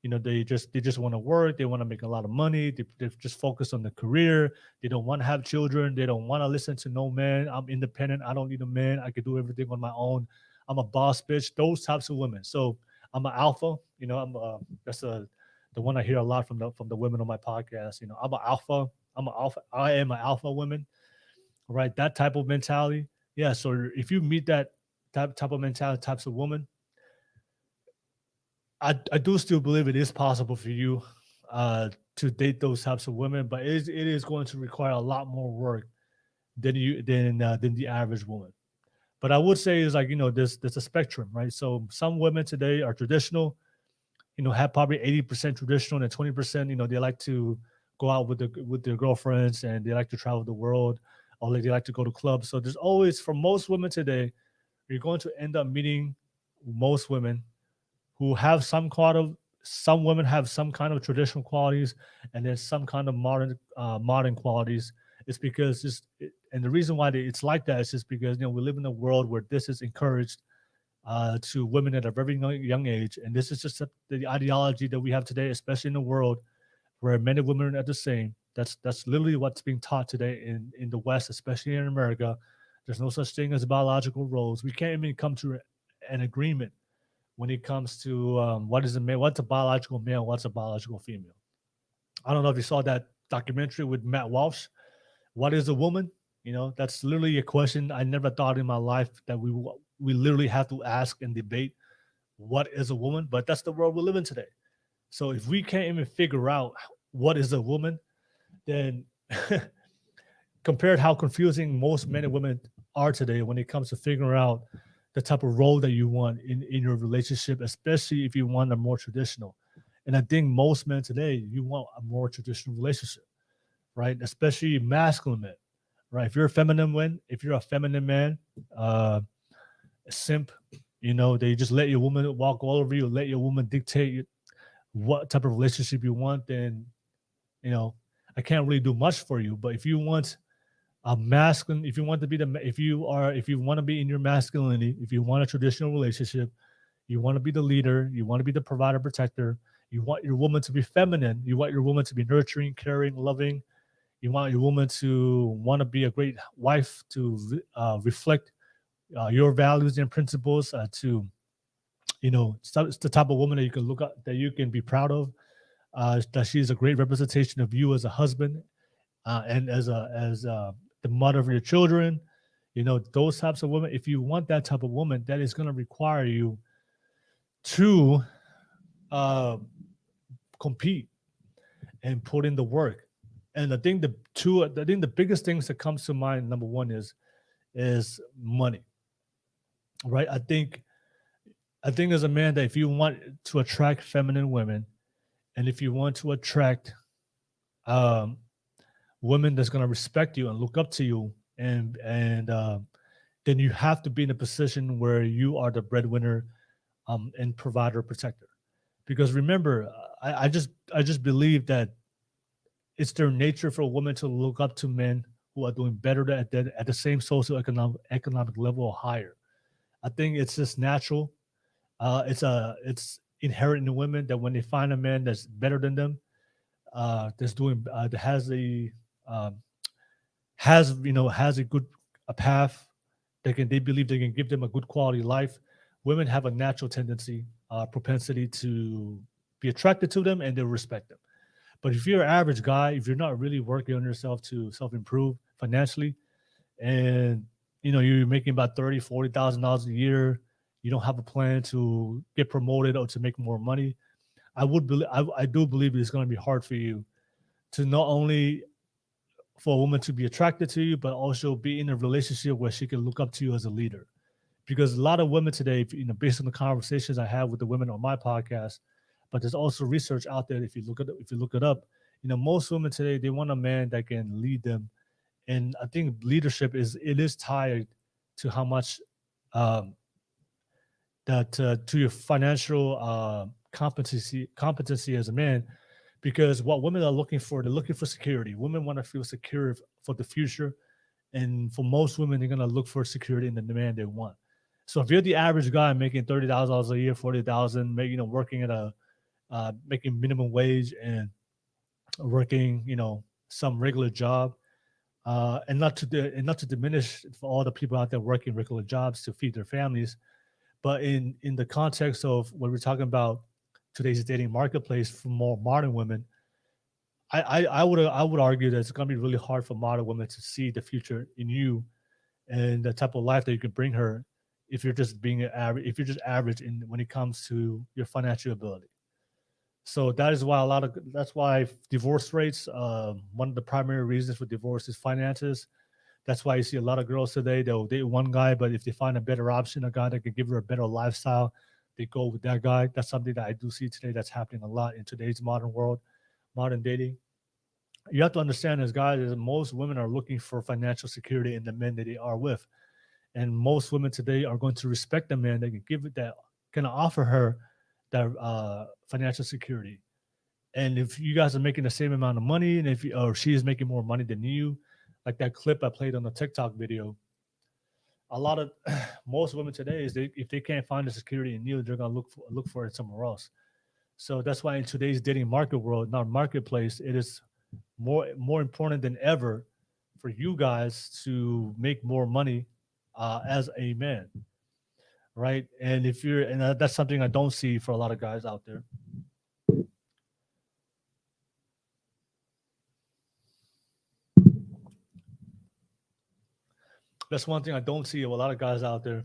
They just want to work. They want to make a lot of money. They just focus on the career. They don't want to have children. They don't want to listen to no man. I'm independent. I don't need a man. I can do everything on my own. I'm a boss bitch. Those types of women. So I'm an alpha. That's the one I hear a lot from the women on my podcast. I'm an alpha. I'm an alpha. I am an alpha woman. Right. That type of mentality. Yeah. So if you meet type of mentality, types of woman. I do still believe it is possible for you to date those types of women, but it is going to require a lot more work than the average woman. But I would say is like, there's a spectrum, right? So some women today are traditional, have probably 80% traditional and 20%, they like to go out with their girlfriends and they like to travel the world, or they like to go to clubs. So there's always, for most women today, you're going to end up meeting most women who have some women have some kind of traditional qualities, and then some kind of modern qualities. It's because and the reason why it's like that is just because we live in a world where this is encouraged to women at a very young age, and this is just the ideology that we have today, especially in the world where men and women are the same. That's literally what's being taught today in the West, especially in America. There's no such thing as biological roles. We can't even come to an agreement when it comes to what is a male, what's a biological male, what's a biological female. I don't know if you saw that documentary with Matt Walsh. What is a woman? That's literally a question I never thought in my life that we literally have to ask and debate. What is a woman? But that's the world we live in today. So if we can't even figure out what is a woman, then compared how confusing most men and women are today when it comes to figuring out the type of role that you want in your relationship, especially if you want a more traditional. And I think most men today, you want a more traditional relationship, right? Especially masculine men, right? If you're a feminine man, a simp, they just let your woman walk all over you, let your woman dictate what type of relationship you want, then, I can't really do much for you. But if you want a masculine, if you want to be if you want to be in your masculinity, if you want a traditional relationship, you want to be the leader, you want to be the provider, protector, you want your woman to be feminine, you want your woman to be nurturing, caring, loving, you want your woman to want to be a great wife, to reflect your values and principles, to it's the type of woman that you can look at, that you can be proud of, that she's a great representation of you as a husband, and as the mother of your children. Those types of women. If you want that type of woman, that is going to require you to compete and put in the work. And I think the biggest things that comes to mind, number one, is money, right? I think as a man, that if you want to attract feminine women, and if you want to attract women that's going to respect you and look up to you, and then you have to be in a position where you are the breadwinner and provider, protector. Because remember, I just believe that it's their nature for a woman to look up to men who are doing better at the same socioeconomic level or higher. I think it's just natural. It's inherent in the women that when they find a man that's better than them, that has a good path, they believe they can give them a good quality life. Women have a natural tendency, propensity to be attracted to them, and they'll respect them. But if you're an average guy, if you're not really working on yourself to self-improve financially, and you're making about $30,000-$40,000 a year, you don't have a plan to get promoted or to make more money, I do believe it's going to be hard for you to not only for a woman to be attracted to you, but also be in a relationship where she can look up to you as a leader. Because a lot of women today, based on the conversations I have with the women on my podcast, but there's also research out there. If you look it up, most women today, they want a man that can lead them. And I think leadership is tied to how much to your financial competency as a man. Because what women are looking for, they're looking for security. Women want to feel secure for the future. And for most women, they're going to look for security in the man they want. So if you're the average guy making $30,000 a year, $40,000, working at making minimum wage and working, some regular job, and not to diminish for all the people out there working regular jobs to feed their families, but in the context of what we're talking about, today's dating marketplace for more modern women, I would argue that it's going to be really hard for modern women to see the future in you and the type of life that you can bring her if you're just being average, if you're just average in when it comes to your financial ability. So that is why that's why divorce rates, one of the primary reasons for divorce is finances. That's why you see a lot of girls today, they'll date one guy, but if they find a better option, a guy that can give her a better lifestyle, they go with that guy. That's something that I do see today that's happening a lot in today's modern world, modern dating. You have to understand as guys, is most women are looking for financial security in the men that they are with. And most women today are going to respect the man that can give it, that can offer her that financial security. And if you guys are making the same amount of money, and if you, or she is making more money than you, like that clip I played on the TikTok video, a lot of most women today is if they can't find the security in you, they're gonna look for it somewhere else. So that's why in today's dating market world, not marketplace, it is more important than ever for you guys to make more money as a man, right? And if you're, and that's something I don't see for a lot of guys out there. That's one thing I don't see of a lot of guys out there.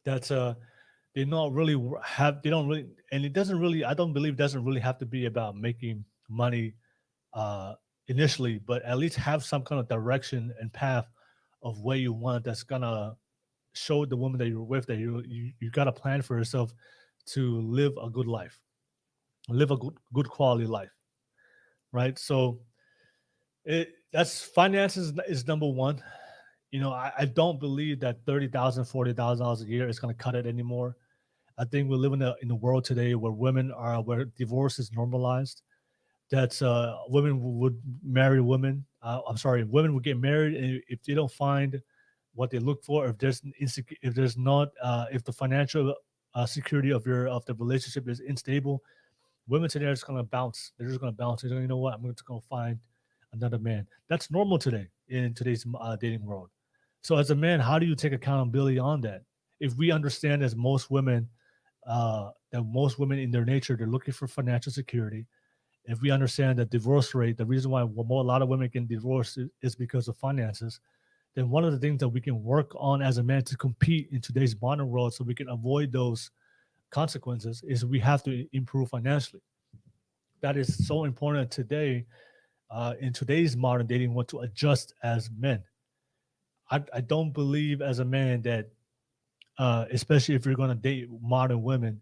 That's they not really have, they don't really, and it doesn't really, I don't believe it doesn't really have to be about making money initially, but at least have some kind of direction and path of where you want, that's gonna show the woman that you're with that you got a plan for yourself to live a good life, live a good quality life, right? So that's finances is number one. You know, I don't believe that $30,000, $40,000 a year is going to cut it anymore. I think we live in a world today where where divorce is normalized. That's women would marry women. I'm sorry, women would get married, and if they don't find what they look for, if there's not, if the financial security of the relationship is unstable, women today are just going to bounce. They're just going to bounce. They're going, you know what, I'm just going to find another man. That's normal today in today's dating world. So as a man, how do you take accountability on that? If we understand as most women, that most women in their nature, they're looking for financial security. If we understand that divorce rate, the reason why a lot of women get divorced is because of finances, then one of the things that we can work on as a man to compete in today's modern world so we can avoid those consequences is we have to improve financially. That is so important today, in today's modern dating world, to adjust as men. I don't believe as a man that, especially if you're going to date modern women,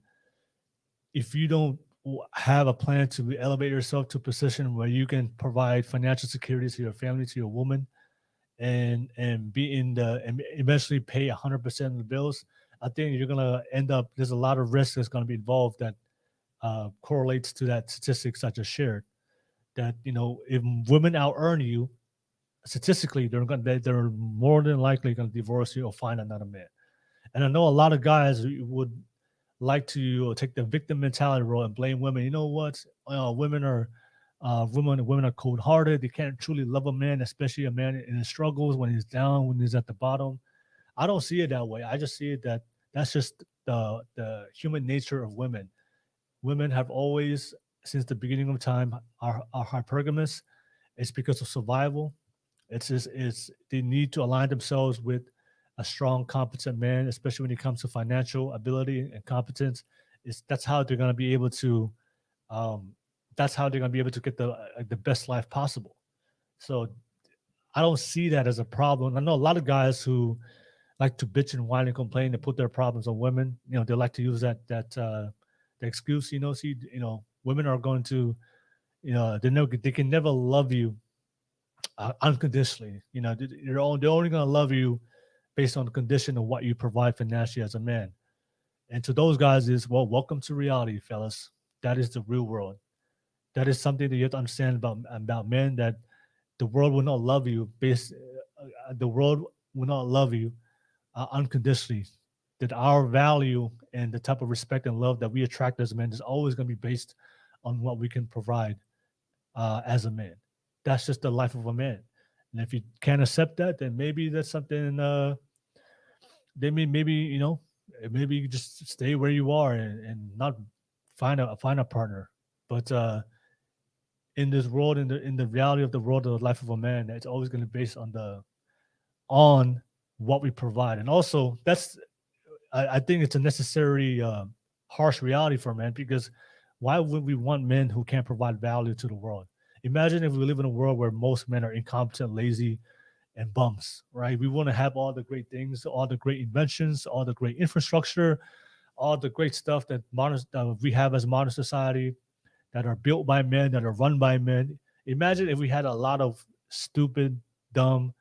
if you don't have a plan to elevate yourself to a position where you can provide financial security to your family, to your woman, and be in the, and eventually pay 100% of the bills, I think you're going to end up, there's a lot of risk that's going to be involved that correlates to that statistics I just shared. That, you know, if women out earn you, statistically, they're more than likely going to divorce you or find another man. And I know a lot of guys would like to take the victim mentality role and blame women. You know what? Women are cold-hearted. They can't truly love a man, especially a man in his struggles, when he's down, when he's at the bottom. I don't see it that way. I just see it that that's just the human nature of women. Women have always, since the beginning of time, are hypergamous. It's because of survival. It's they need to align themselves with a strong, competent man, especially when it comes to financial ability and competence. That's how they're going to be able to get the best life possible. So I don't see that as a problem. I know a lot of guys who like to bitch and whine and complain and put their problems on women. You know, they like to use that the excuse. You know, women are going to, you know, they can never love you unconditionally. You know, they're only going to love you based on the condition of what you provide financially as a man. And to those guys is, well, welcome to reality, fellas. That is the real world. That is something that you have to understand about men, that the world will not love you unconditionally. That our value and the type of respect and love that we attract as men is always going to be based on what we can provide as a man. That's just the life of a man. And if you can't accept that, then maybe that's something. Maybe you just stay where you are and not find a partner. But in this world, in the reality of the world, of the life of a man, it's always going to be based on what we provide. And also, that's I think it's a necessary harsh reality for men, because why would we want men who can't provide value to the world? Imagine if we live in a world where most men are incompetent, lazy, and bums, right? We want to have all the great things, all the great inventions, all the great infrastructure, all the great stuff that we have as modern society, that are built by men, that are run by men. Imagine if we had a lot of stupid, dumb,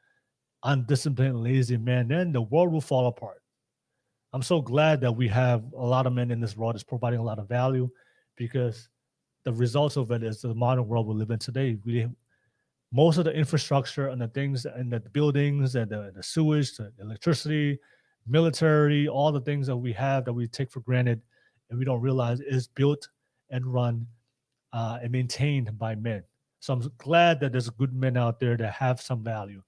undisciplined, lazy men, then the world will fall apart. I'm so glad that we have a lot of men in this world that's providing a lot of value, because the results of it is the modern world we live in today. Most of the infrastructure and the things and the buildings and the sewage, the electricity, military, all the things that we have that we take for granted and we don't realize is built and run and maintained by men. So I'm glad that there's good men out there that have some value.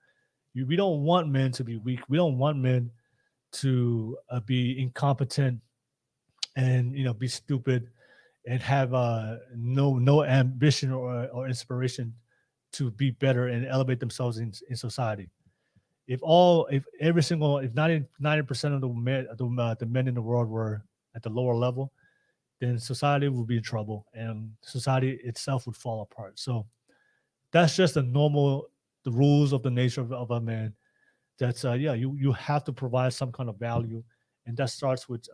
We don't want men to be weak. We don't want men to be incompetent and be stupid and have no ambition or inspiration to be better and elevate themselves in society. If 90% of the men in the world were at the lower level, then society would be in trouble and society itself would fall apart. So that's just the rules of the nature of a man. That's you have to provide some kind of value, and that starts with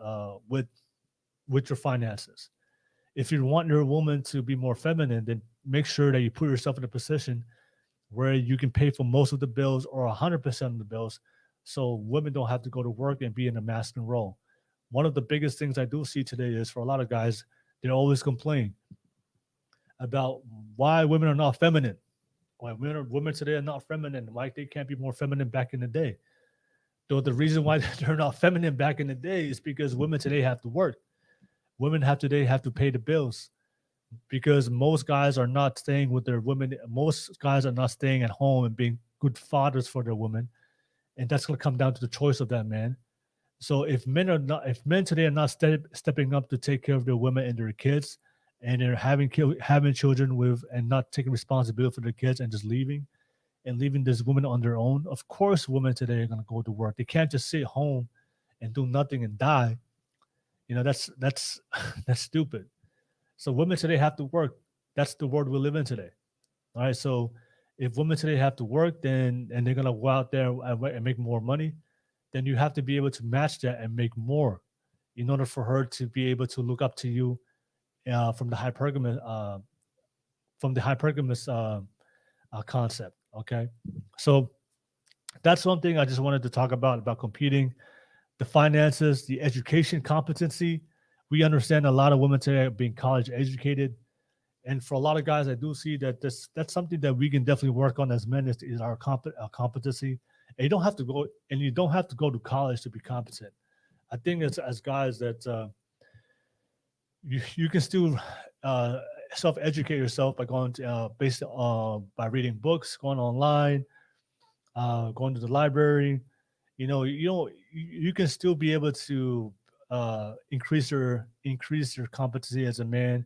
your finances. If you want your woman to be more feminine, then make sure that you put yourself in a position where you can pay for most of the bills or 100% of the bills, so women don't have to go to work and be in a masculine role. One of the biggest things I do see today is, for a lot of guys, they always complain about why women are not feminine. Why women today are not feminine. Why they can't be more feminine back in the day. Though the reason why they're not feminine back in the day is because women today have to work. Women today have to pay the bills, because most guys are not staying with their women. Most guys are not staying at home and being good fathers for their women. And that's going to come down to the choice of that man. So if men today are not stepping up to take care of their women and their kids, and they're having children with and not taking responsibility for their kids and just leaving this woman on their own, of course women today are going to go to work. They can't just sit home and do nothing and die. That's stupid. So women today have to work. That's the world we live in today. All right. So if women today have to work, and they're going to go out there and make more money, then you have to be able to match that and make more in order for her to be able to look up to you from the hypergamous concept. Okay. So that's one thing I just wanted to talk about competing, the finances, the education competency. We understand a lot of women today are being college educated. And for a lot of guys, I do see that that's something that we can definitely work on as men is our competency. And you don't have to go to college to be competent. I think as guys that you can still self-educate yourself by going to by reading books, going online, going to the library. You can still be able to increase your competency as a man,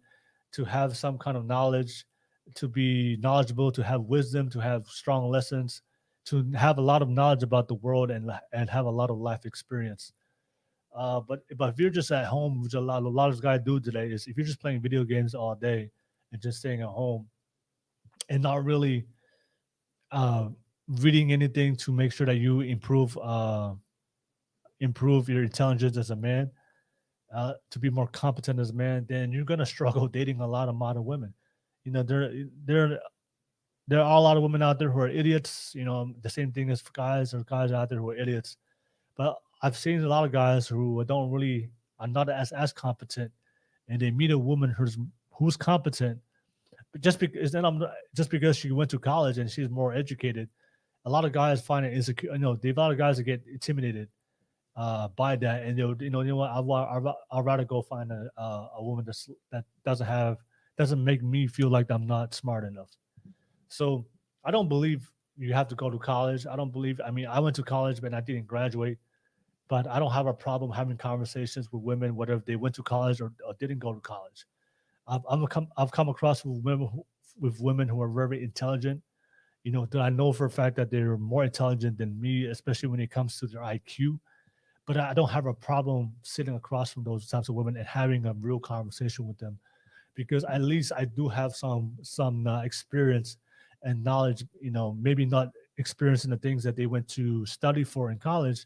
to have some kind of knowledge, to be knowledgeable, to have wisdom, to have strong lessons, to have a lot of knowledge about the world and have a lot of life experience. But if you're just at home, which a lot of guys do today, is if you're just playing video games all day and just staying at home and not really reading anything to make sure that you improve your intelligence as a man, to be more competent as a man, then you're gonna struggle dating a lot of modern women. There are a lot of women out there who are idiots. The same thing as guys. There's guys out there who are idiots, but I've seen a lot of guys who are not as competent, and they meet a woman who's competent, but just because she went to college and she's more educated. A lot of guys find it insecure. A lot of guys that get intimidated by that, and I'd rather go find a woman that doesn't make me feel like I'm not smart enough. So I don't believe you have to go to college. I went to college, but I didn't graduate. But I don't have a problem having conversations with women, whether they went to college or didn't go to college. I've come across with women who are very intelligent. That I know for a fact that they're more intelligent than me, especially when it comes to their IQ. but I don't have a problem sitting across from those types of women and having a real conversation with them, because at least I do have some experience and knowledge. Maybe not experience in the things that they went to study for in college,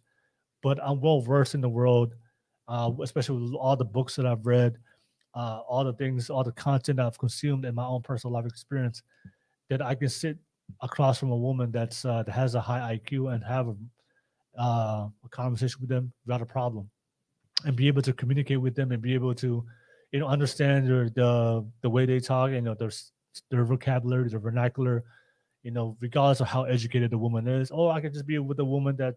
but I'm well versed in the world, especially with all the books that I've read, all the things, all the content I've consumed in my own personal life experience, that I can sit across from a woman that has a high IQ and have a conversation with them without a problem, and be able to communicate with them and be able to, understand the way they talk, their vocabulary, their vernacular, regardless of how educated the woman is. Or I could just be with a woman that,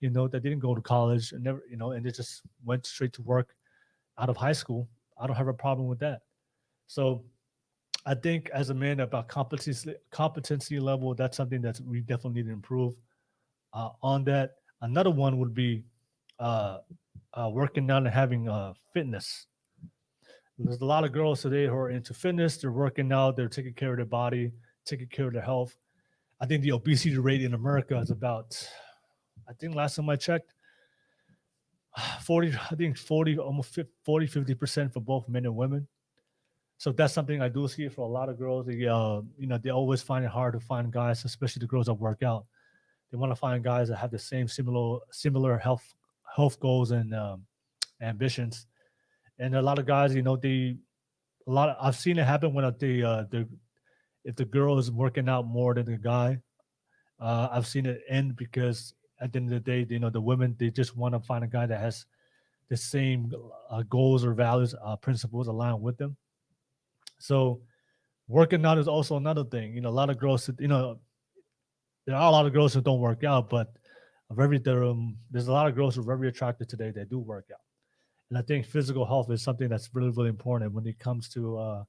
that didn't go to college and never, and they just went straight to work out of high school. I don't have a problem with that. So I think as a man, about competency level, that's something that we definitely need to improve on that. Another one would be working out and having fitness. There's a lot of girls today who are into fitness. They're working out. They're taking care of their body, taking care of their health. I think the obesity rate in America is about, I think last time I checked, 40, almost 40, 50% for both men and women. So that's something I do see for a lot of girls. They always find it hard to find guys, especially the girls that work out. They want to find guys that have the same similar health goals and ambitions. And a lot of guys, I've seen it happen when if the girl is working out more than the guy. I've seen it end because at the end of the day, the women, they just want to find a guy that has the same goals or values, principles aligned with them. So working out is also another thing. A lot of girls, there are a lot of girls who don't work out, but there's a lot of girls who are very attractive today that do work out. And I think physical health is something that's really, really important when it comes to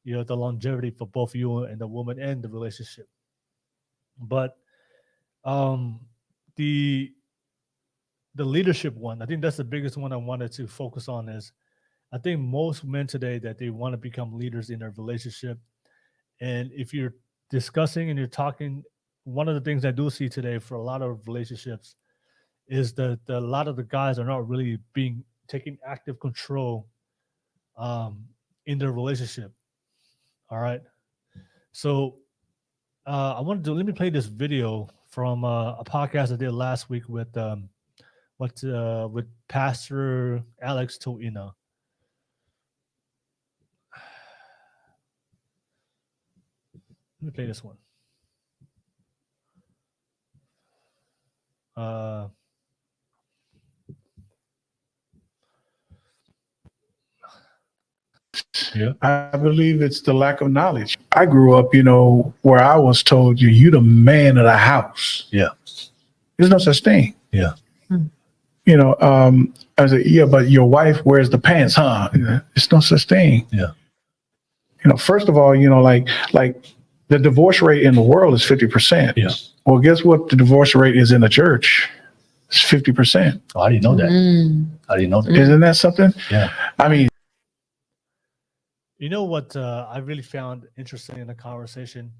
the longevity for both you and the woman and the relationship. But the leadership one, I think that's the biggest one I wanted to focus on. Is I think most men today that they want to become leaders in their relationship. And if you're discussing and you're talking, one of the things I do see today for a lot of relationships is that a lot of the guys are not really taking active control in their relationship. All right. So let me play this video from a podcast I did last week with Pastor Alex Toina. Let me play this one. Yeah. I believe it's the lack of knowledge. I grew up, where I was told you the man of the house. Yeah. There's no such thing. Yeah. I said, yeah, but your wife wears the pants, huh? It's no such thing. Yeah. First of all, like the divorce rate in the world is 50%. Yeah. Well, guess what the divorce rate is in the church? It's 50%. Oh, I didn't know that. I didn't know that. Isn't that something? Yeah. I mean, you know what I really found interesting in the conversation?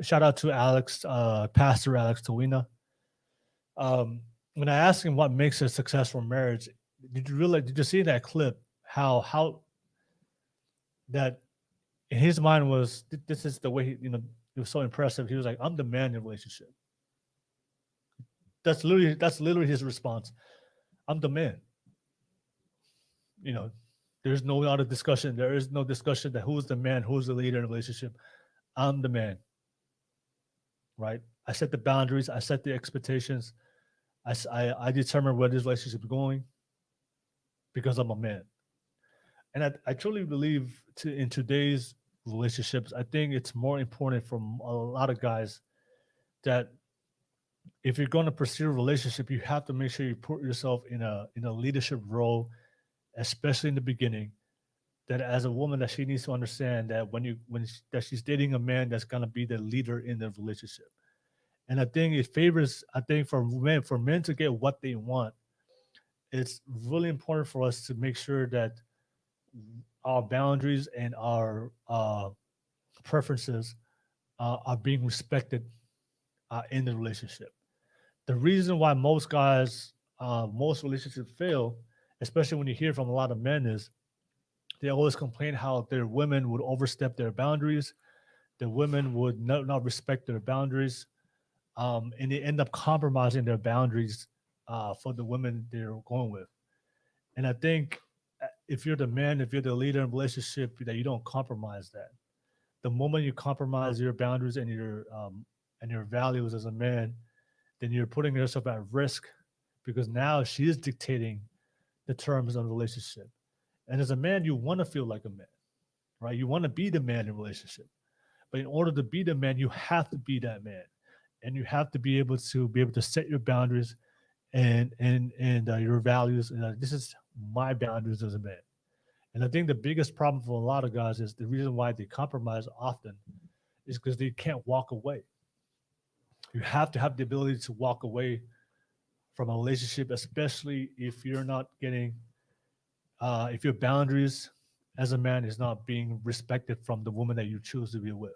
Shout out to Alex, Pastor Alex Toina. When I asked him what makes a successful marriage, did you see that clip? How that in his mind was, this is the way he, it was so impressive. He was like, I'm the man in the relationship. That's literally his response. I'm the man. There's no other discussion. There is no discussion that who's the man, who's the leader in a relationship. I'm the man. Right? I set the boundaries. I set the expectations. I determine where this relationship is going because I'm a man. And I truly believe in today's relationships, I think it's more important for a lot of guys that if you're going to pursue a relationship, you have to make sure you put yourself in a leadership role, especially in the beginning. That as a woman, that she needs to understand that that she's dating a man that's going to be the leader in the relationship. And I think it favors, for men to get what they want, it's really important for us to make sure that our boundaries and our preferences are being respected in the relationship. The reason why most guys most relationships fail, especially when you hear from a lot of men, is they always complain how their women would overstep their boundaries, the women would not respect their boundaries, and they end up compromising their boundaries for the women they're going with. And I think if you're the man, if you're the leader in a relationship, that you don't compromise that. The moment you compromise your boundaries and your values as a man, then you're putting yourself at risk because now she is dictating the terms of the relationship. And as a man, you want to feel like a man, right? You want to be the man in a relationship. But in order to be the man, you have to be that man, and you have to be able to set your boundaries and your values. And this is my boundaries as a man. And I think the biggest problem for a lot of guys is the reason why they compromise often is because they can't walk away. You have to have the ability to walk away from a relationship, especially if you're not getting, if your boundaries as a man is not being respected from the woman that you choose to be with.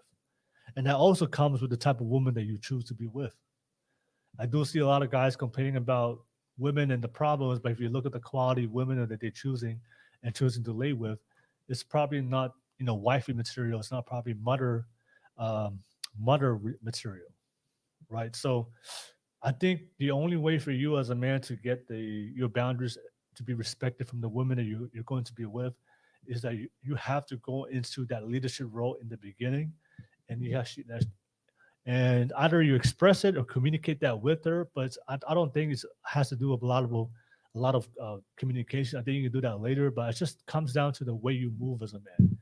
And that also comes with the type of woman that you choose to be with. I do see a lot of guys complaining about women and the problems, but if you look at the quality of women that they're choosing and choosing to lay with, it's probably not, wifey material. It's not probably mother material, right? So I think the only way for you as a man to get your boundaries to be respected from the women that you're going to be with is that you have to go into that leadership role in the beginning, and and either you express it or communicate that with her. But I don't think it has to do with a lot of communication. I think you can do that later, but it just comes down to the way you move as a man.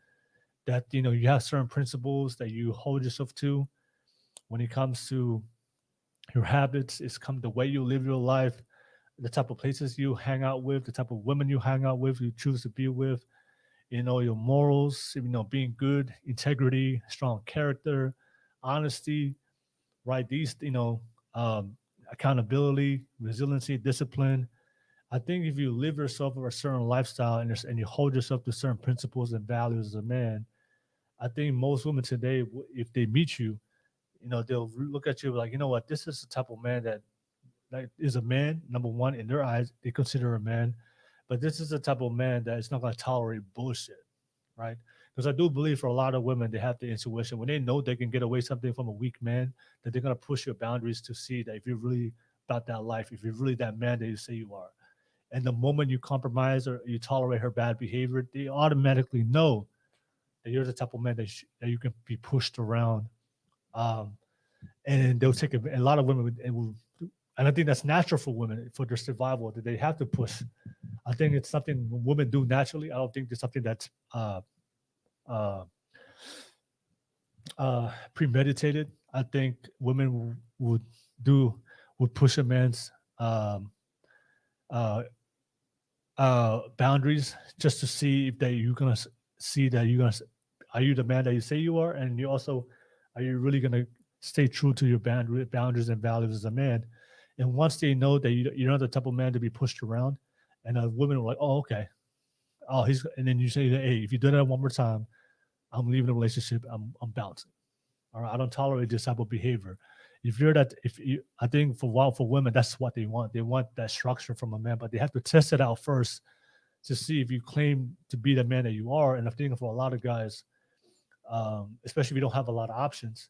That you have certain principles that you hold yourself to when it comes to your habits. It's the way you live your life, the type of places you hang out with, the type of women you hang out with, you choose to be with, your morals, being good, integrity, strong character, honesty, right? These, accountability, resiliency, discipline. I think if you live yourself with a certain lifestyle and you hold yourself to certain principles and values as a man, I think most women today, if they meet you, they'll look at you like, you know what, this is the type of man that is a man. Number one, in their eyes, they consider a man, but this is the type of man that is not going to tolerate bullshit, right? Because I do believe for a lot of women, they have the intuition when they know they can get away something from a weak man, that they're going to push your boundaries to see that if you're really about that life, if you're really that man that you say you are. And the moment you compromise or you tolerate her bad behavior, they automatically know that you're the type of man that you can be pushed around. And they'll take a lot of women, and I think that's natural for women for their survival, that they have to push. I think it's something women do naturally. I don't think it's something that's premeditated. I think women would push a man's boundaries just to see if you're gonna see that are you the man that you say you are, and you also are you really gonna stay true to your boundaries and values as a man. And once they know that you're not the type of man to be pushed around, and a woman will like, oh, okay, and then you say that, hey, if you do that one more time, I'm leaving the relationship. I'm bouncing. All right, I don't tolerate this type of behavior. I think for women, that's what they want. They want that structure from a man, but they have to test it out first to see if you claim to be the man that you are. And I think for a lot of guys, especially if you don't have a lot of options,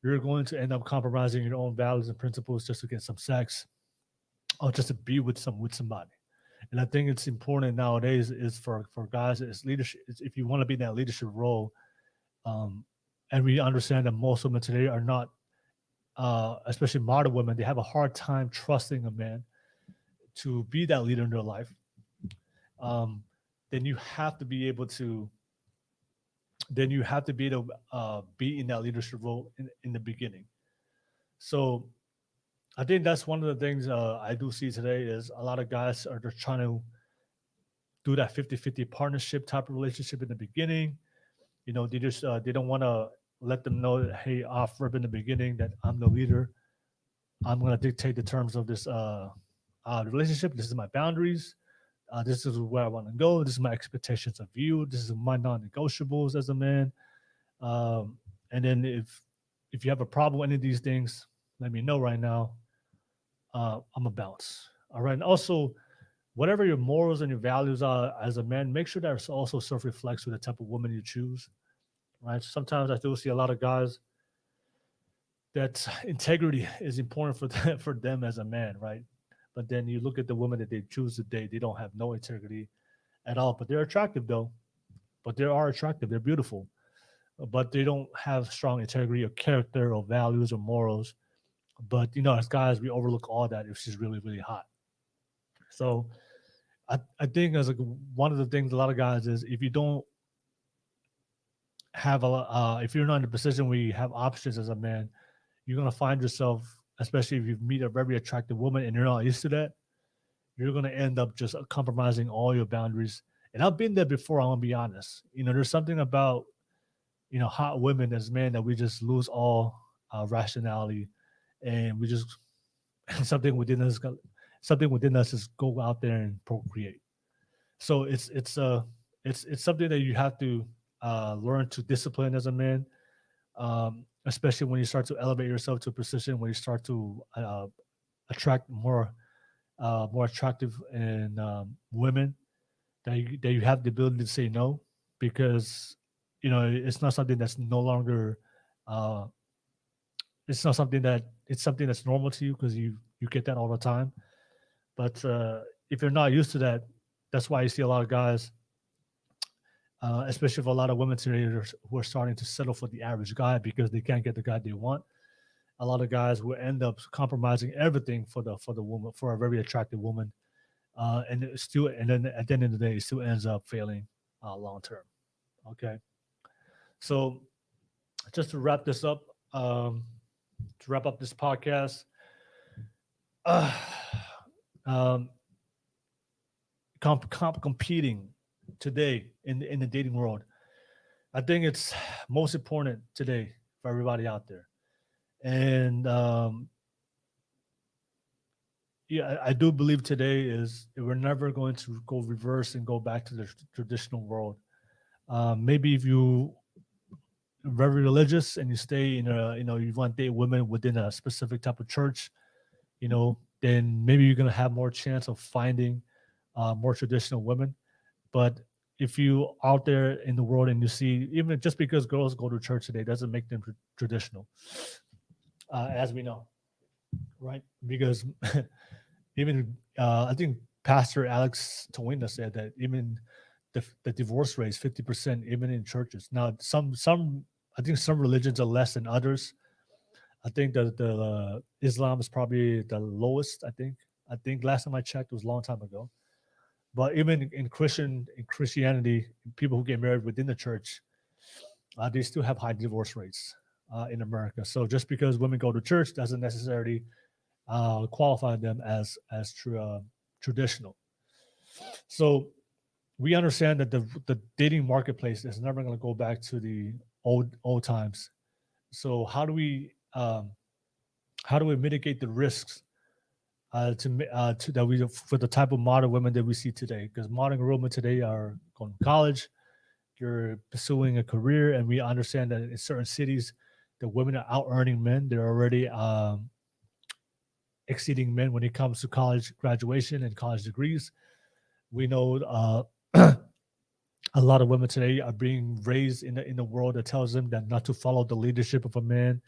you're going to end up compromising your own values and principles just to get some sex or just to be with somebody. And I think it's important nowadays is for guys, it's leadership. If you want to be in that leadership role, and we understand that most women today are not, especially modern women, they have a hard time trusting a man to be that leader in their life. Then you have to be able to be in that leadership role in the beginning. So I think that's one of the things I do see today is a lot of guys are just trying to do that 50-50 partnership type of relationship in the beginning. They just they don't want to let them know that, hey, off rip in the beginning that I'm the leader. I'm going to dictate the terms of this relationship. This is my boundaries. This is where I want to go. This is my expectations of you. This is my non-negotiables as a man. And then if you have a problem with any of these things, let me know right now. I'm a bounce. All right. And also, whatever your morals and your values are as a man, make sure that also self reflects with the type of woman you choose. Right. Sometimes I do see a lot of guys that integrity is important for for them as a man, right? But then you look at the women that they choose to date, they don't have no integrity at all. But they're attractive though. But they are attractive. They're beautiful. But they don't have strong integrity or character or values or morals. But as guys, we overlook all that if she's really, really hot. So I think as one of the things a lot of guys is if you don't have if you're not in a position where you have options as a man, you're gonna find yourself, especially if you meet a very attractive woman and you're not used to that, you're gonna end up just compromising all your boundaries. And I've been there before. I'm gonna be honest. There's something about hot women as men that we just lose all rationality, and we just something within us is go out there and procreate. So it's something that you have to learn to discipline as a man, especially when you start to elevate yourself to a position when you start to attract more attractive and women that you have the ability to say no, because it's not something that's no longer it's not something that it's something that's normal to you because you get that all the time. But if you're not used to that, that's why you see a lot of guys, especially for a lot of women today who are starting to settle for the average guy because they can't get the guy they want. A lot of guys will end up compromising everything for the woman, for a very attractive woman, and then at the end of the day, it still ends up failing long term. Okay, so just to wrap this up, to wrap up this podcast, competing today in the dating world, I think it's most important today for everybody out there. And yeah, I do believe today is we're never going to go reverse and go back to the traditional world. Maybe if you are very religious and you stay in you want to date women within a specific type of church, then maybe you're gonna have more chance of finding more traditional women. But if you out there in the world and you see, even just because girls go to church today doesn't make them traditional, as we know, right? Because even I think Pastor Alex Tawinda said that even the divorce rate is 50% even in churches. Now, some I think some religions are less than others. I think that the Islam is probably the lowest. I think last time I checked, it was a long time ago. But even in Christianity, people who get married within the church, they still have high divorce rates in America. So just because women go to church doesn't necessarily qualify them as traditional. So we understand that the dating marketplace is never going to go back to the old times. So how do we mitigate the risks to that we for the type of modern women that we see today? Because modern women today are going to college, you're pursuing a career, and we understand that in certain cities, the women are out earning men. They're already exceeding men when it comes to college graduation and college degrees. We know a lot of women today are being raised in the world that tells them that not to follow the leadership of a man,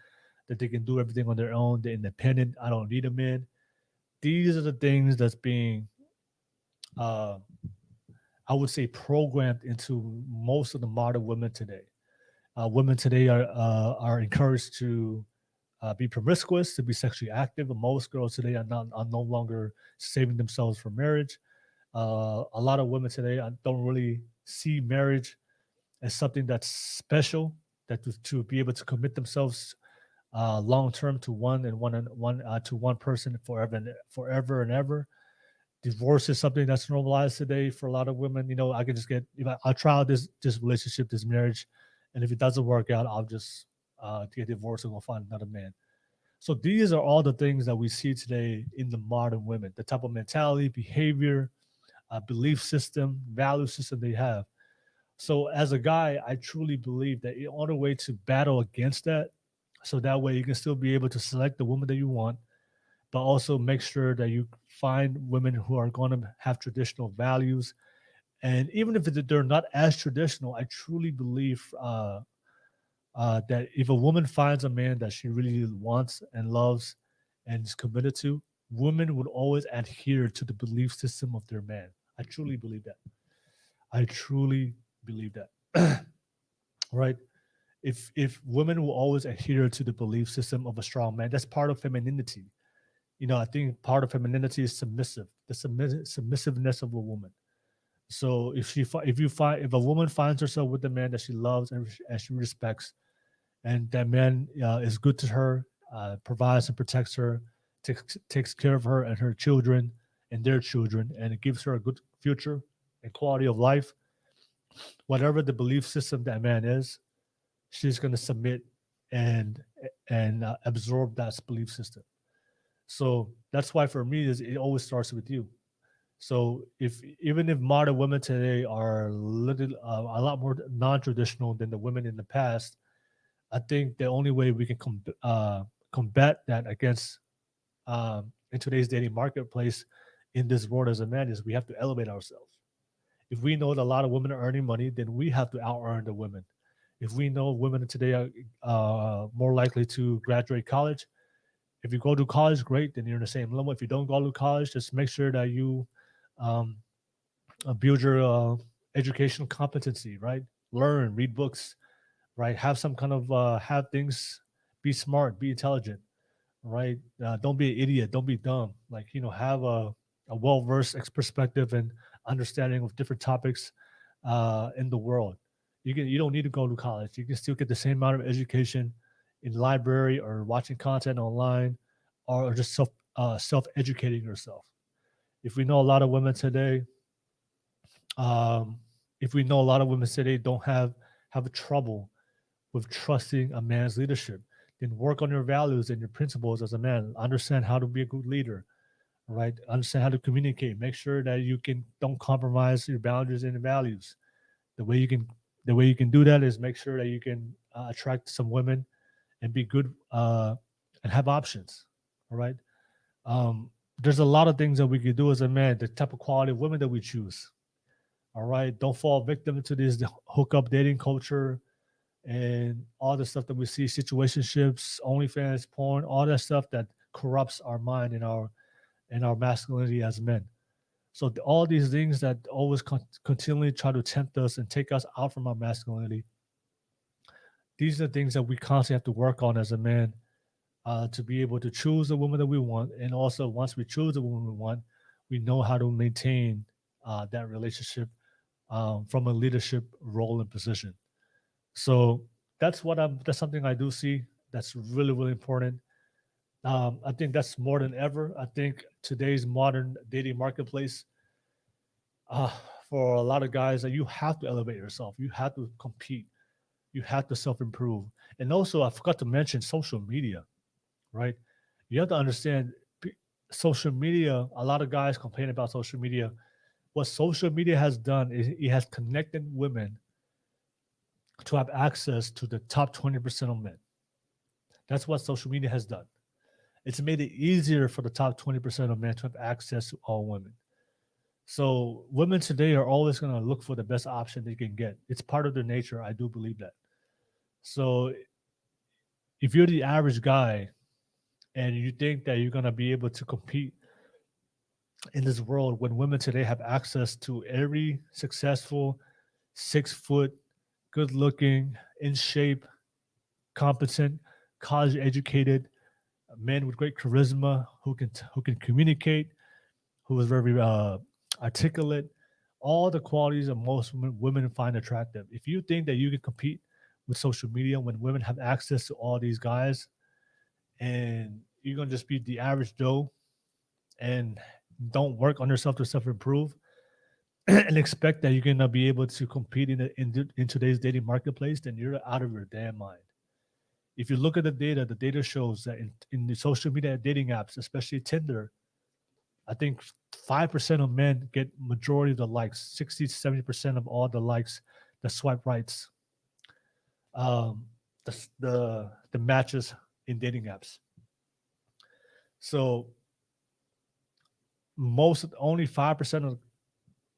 that they can do everything on their own. They're independent. I don't need a man. These are the things that's being, I would say, programmed into most of the modern women today. Women today are encouraged to be promiscuous, to be sexually active. And most girls today are no longer saving themselves for marriage. A lot of women today don't really see marriage as something that's special, that to be able to commit themselves long term to one person forever and ever. Divorce is something that's normalized today for a lot of women. I can just I'll try out this relationship, this marriage, and if it doesn't work out, I'll just get divorced and go find another man. So these are all the things that we see today in the modern women, the type of mentality, behavior, belief system, value system they have. So as a guy, I truly believe that the only way to battle against that, so that way you can still be able to select the woman that you want, but also make sure that you find women who are going to have traditional values. And even if they're not as traditional, I truly believe that if a woman finds a man that she really wants and loves and is committed to, women would always adhere to the belief system of their man. I truly believe that. I truly believe that. Right? If women will always adhere to the belief system of a strong man, that's part of femininity. I think part of femininity is the submissiveness of a woman. So if a woman finds herself with a man that she loves and she respects, and that man is good to her, provides and protects her, takes care of her and her children and their children, and it gives her a good future and quality of life, whatever the belief system that man is, she's going to submit and absorb that belief system. So that's why for me it always starts with you. So even if modern women today are a lot more non-traditional than the women in the past, I think the only way we can combat that against in today's dating marketplace in this world as a man is we have to elevate ourselves. If we know that a lot of women are earning money, then we have to out-earn the women. If we know women today are more likely to graduate college, if you go to college, great, then you're in the same level. If you don't go to college, just make sure that you um, build your educational competency, right? Learn, read books, right? Have some kind of have things, be smart, be intelligent, right? Don't be an idiot, don't be dumb. Like have a well-versed perspective and understanding of different topics in the world. You don't need to go to college. You can still get the same amount of education in library or watching content online, or just self educating yourself. If we know a lot of women today, um, if we know a lot of women today don't have trouble with trusting a man's leadership, then work on your values and your principles as a man. Understand how to be a good leader, right? Understand how to communicate. Make sure that you don't compromise your boundaries and values. The way you can the way you can do that is make sure that you can attract some women and be good and have options. All right. There's a lot of things that we can do as a man. The type of quality of women that we choose. All right. Don't fall victim to this hookup dating culture and all the stuff that we see, situationships, OnlyFans, porn, all that stuff that corrupts our mind and our masculinity as men. So all these things that always continually try to tempt us and take us out from our masculinity, these are things that we constantly have to work on as a man to be able to choose the woman that we want. And also, once we choose the woman we want, we know how to maintain that relationship from a leadership role and position. So that's something I do see that's really, really important. I think that's more than ever. I think today's modern dating marketplace, uh, for a lot of guys, that you have to elevate yourself. You have to compete. You have to self improve. And also, I forgot to mention social media, right? You have to understand social media. A lot of guys complain about social media. What social media has done is it has connected women to have access to the top 20% of men. That's what social media has done. It's made it easier for the top 20% of men to have access to all women. So women today are always going to look for the best option they can get. It's part of their nature. I do believe that. So if you're the average guy and you think that you're going to be able to compete in this world when women today have access to every successful 6 foot, good looking, in shape, competent, college educated men with great charisma who can communicate, who is very articulate, all the qualities that most women find attractive. If you think that you can compete with social media when women have access to all these guys, and you're gonna just be the average Joe and don't work on yourself to self improve and expect that you're gonna be able to compete in today's dating marketplace, then you're out of your damn mind. If you look at the data shows that in the social media dating apps, especially Tinder, I think 5% of men get majority of the likes, 60 to 70% of all the likes, the swipe rights, um, the matches in dating apps. So only 5% of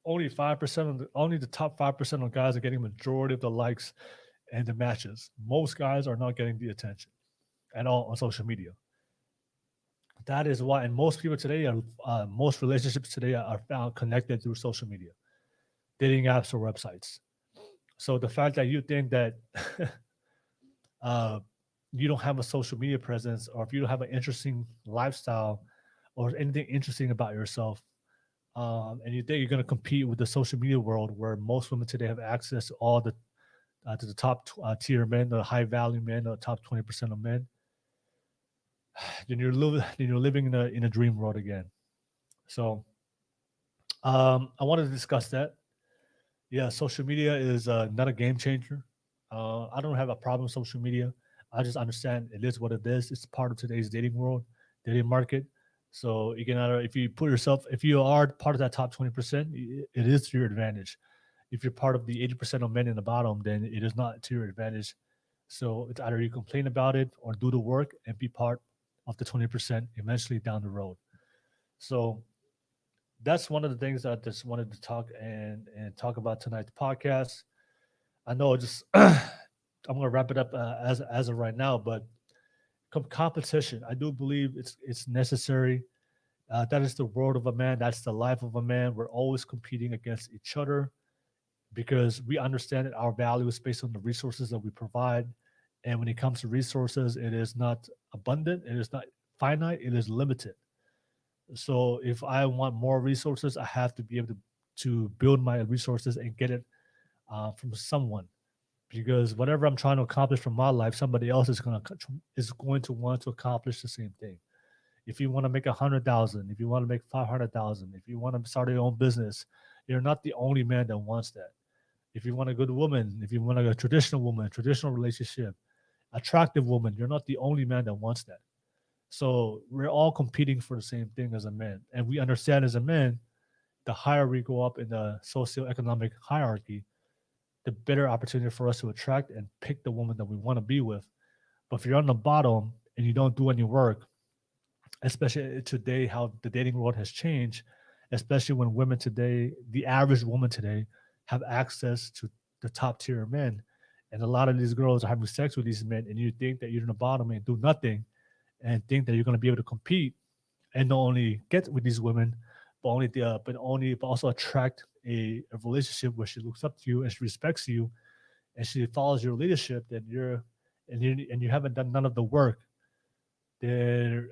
only the top 5% of guys are getting majority of the likes and the matches. Most guys are not getting the attention at all on social media. That is why, and most people today are most relationships today are found connected through social media, dating apps or websites. So the fact that you think that uh, you don't have a social media presence, or if you don't have an interesting lifestyle or anything interesting about yourself, and you think you're going to compete with the social media world where most women today have access to all the to the top tier men, the high value men, the top 20% of men, then you're living in a dream world again. So I wanted to discuss that. Yeah, social media is not a game changer. I don't have a problem with social media. I just understand it is what it is. It's part of today's dating world, dating market. So you can either, if you are part of that top 20%, it is to your advantage. If you're part of the 80% of men in the bottom, then it is not to your advantage. So it's either you complain about it or do the work and be part of the 20% eventually down the road. So that's one of the things I just wanted to talk about tonight's podcast. I know just I'm gonna wrap it up as of right now, but competition, I do believe it's necessary. That is the world of a man. That's the life of a man. We're always competing against each other because we understand that our value is based on the resources that we provide. And when it comes to resources, it is not abundant. It is not finite. It is limited. So if I want more resources, I have to be able to build my resources and get it from someone, because whatever I'm trying to accomplish from my life, somebody else is going to want to accomplish the same thing. If you want to make 100,000, if you want to make 500,000, if you want to start your own business, you're not the only man that wants that. If you want a good woman, if you want a traditional woman, traditional relationship, attractive woman, you're not the only man that wants that. So we're all competing for the same thing as a man. And we understand as a man, the higher we go up in the socioeconomic hierarchy, the better opportunity for us to attract and pick the woman that we want to be with. But if you're on the bottom and you don't do any work, especially today, how the dating world has changed, especially when women today, the average woman today, have access to the top tier men. And a lot of these girls are having sex with these men, and you think that you're in the bottom and do nothing and think that you're going to be able to compete and not only get with these women, but also attract a relationship where she looks up to you and she respects you and she follows your leadership, then you haven't done none of the work, then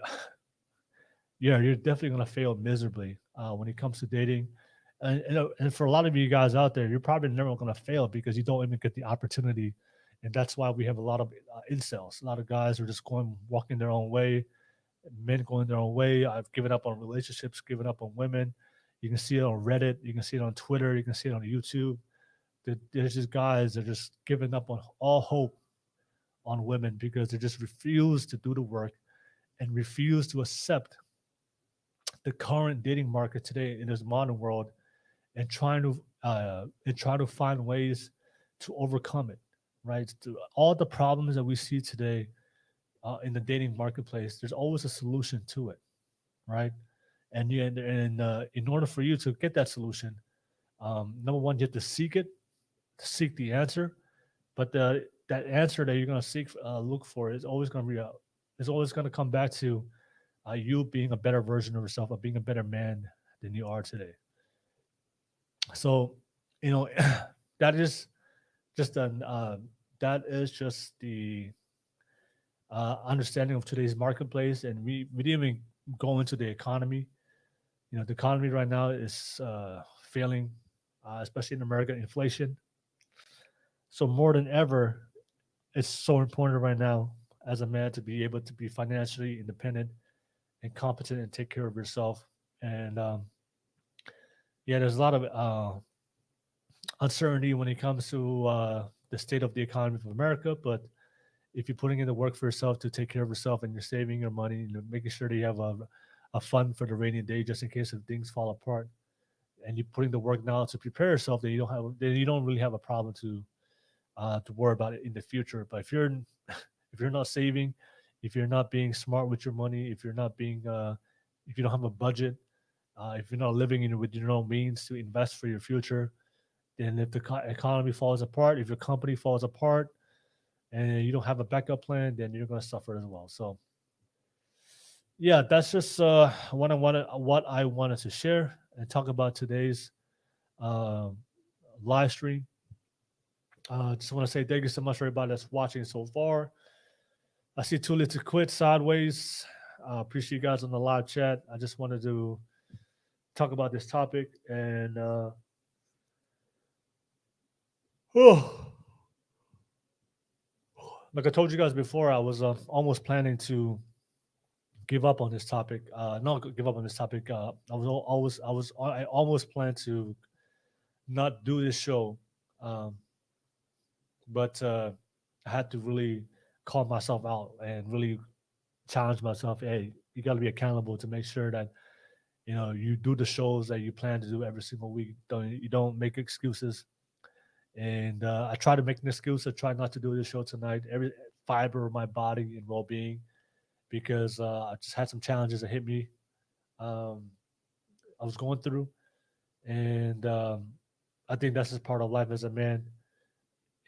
yeah, you're definitely gonna fail miserably when it comes to dating. And for a lot of you guys out there, you're probably never gonna fail because you don't even get the opportunity, and that's why we have a lot of incels. A lot of guys are just walking their own way, men going their own way. I've given up on relationships, given up on women. You can see it on Reddit, you can see it on Twitter, you can see it on YouTube. There's just guys that are just giving up on all hope on women because they just refuse to do the work and refuse to accept the current dating market today in this modern world and trying to find ways to overcome it. Right, to all the problems that we see today in the dating marketplace, there's always a solution to it, right? And in order for you to get that solution, number one, you have to seek the answer, but that answer that you're going to look for is always going to come back to you being a better version of yourself, of being a better man than you are today. So, that is just that is just the understanding of today's marketplace, and we didn't even go into the economy. The economy right now is failing, especially in America, inflation. So more than ever, it's so important right now as a man to be able to be financially independent and competent and take care of yourself. And yeah, there's a lot of uncertainty when it comes to the state of the economy of America. But if you're putting in the work for yourself to take care of yourself and you're saving your money, making sure that you have a fund for the rainy day just in case if things fall apart, and you're putting the work now to prepare yourself, then you don't really have a problem to worry about it in the future. But if you're not saving, if you're not being smart with your money, if you don't have a budget, If you're not living in with your own means to invest for your future, then if the economy falls apart, if your company falls apart, and you don't have a backup plan, then you're going to suffer as well. So, yeah, that's just what I wanted to share and talk about today's um live stream. Just want to say thank you so much for everybody that's watching so far. I see Too Late to Quit Sideways. Appreciate you guys on the live chat. I just wanted to talk about this topic and like I told you guys before, I was almost planning to give up on this topic. Not give up on this topic. I almost planned to not do this show, um, but I had to really call myself out and really challenge myself. Hey, you got to be accountable to make sure that you do the shows that you plan to do every single week. You don't make excuses. And I try to make an excuse. I try not to do this show tonight. Every fiber of my body and well-being, because I just had some challenges that hit me. Um, I was going through, and I think that's just part of life as a man.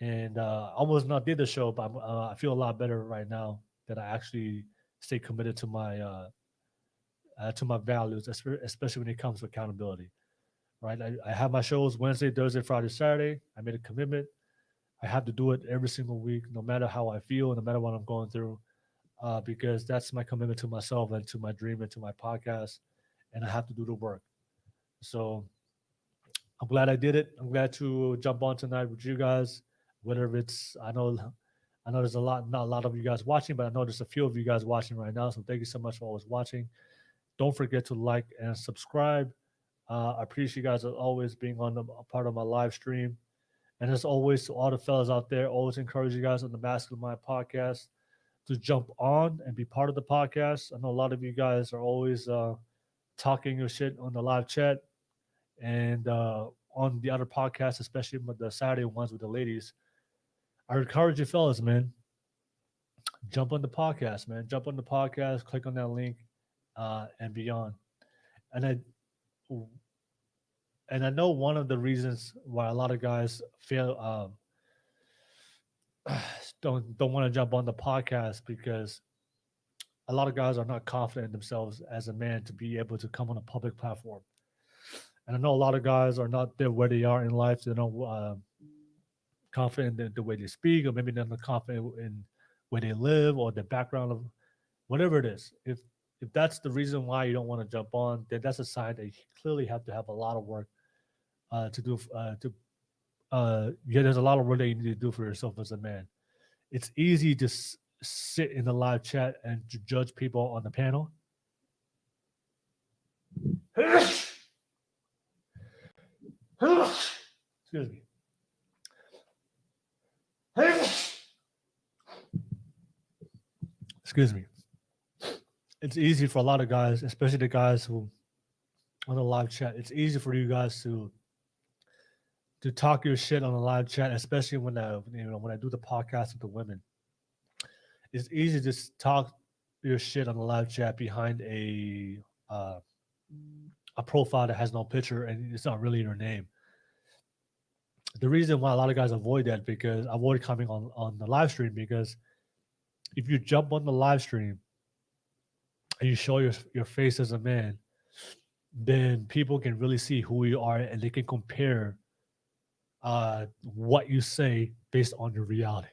And I almost not did the show, but I feel a lot better right now that I actually stay committed to my values, especially when it comes to accountability. Right, I have my shows Wednesday, Thursday, Friday, Saturday. I made a commitment. I have to do it every single week, no matter how I feel, no matter what I'm going through, because that's my commitment to myself and to my dream and to my podcast. And I have to do the work. So I'm glad I did it. I'm glad to jump on tonight with you guys. Whether it's I know there's not a lot of you guys watching, but I know there's a few of you guys watching right now. So thank you so much for always watching. Don't forget to like and subscribe. I appreciate you guys always being on a part of my live stream. And as always, to all the fellas out there, always encourage you guys on the Masculine Mind podcast to jump on and be part of the podcast. I know a lot of you guys are always talking your shit on the live chat and on the other podcasts, especially with the Saturday ones with the ladies. I encourage you fellas, man, jump on the podcast, man. Jump on the podcast, click on that link, and beyond. And I know one of the reasons why a lot of guys feel don't want to jump on the podcast because a lot of guys are not confident in themselves as a man to be able to come on a public platform. And I know a lot of guys are not there where they are in life. They're not confident in the way they speak, or maybe they're not confident in where they live or the background of whatever it is. If that's the reason why you don't want to jump on, then that's a sign that you clearly have to have a lot of work to do. There's a lot of work that you need to do for yourself as a man. It's easy to sit in the live chat and to judge people on the panel. Excuse me. Excuse me. It's easy for a lot of guys, especially the guys who on the live chat. It's easy for you guys to talk your shit on the live chat, especially when when I do the podcast with the women. It's easy to talk your shit on the live chat behind a profile that has no picture and it's not really your name. The reason why a lot of guys avoid coming on the live stream, because if you jump on the live stream and you show your face as a man, then people can really see who you are and they can compare what you say based on your reality.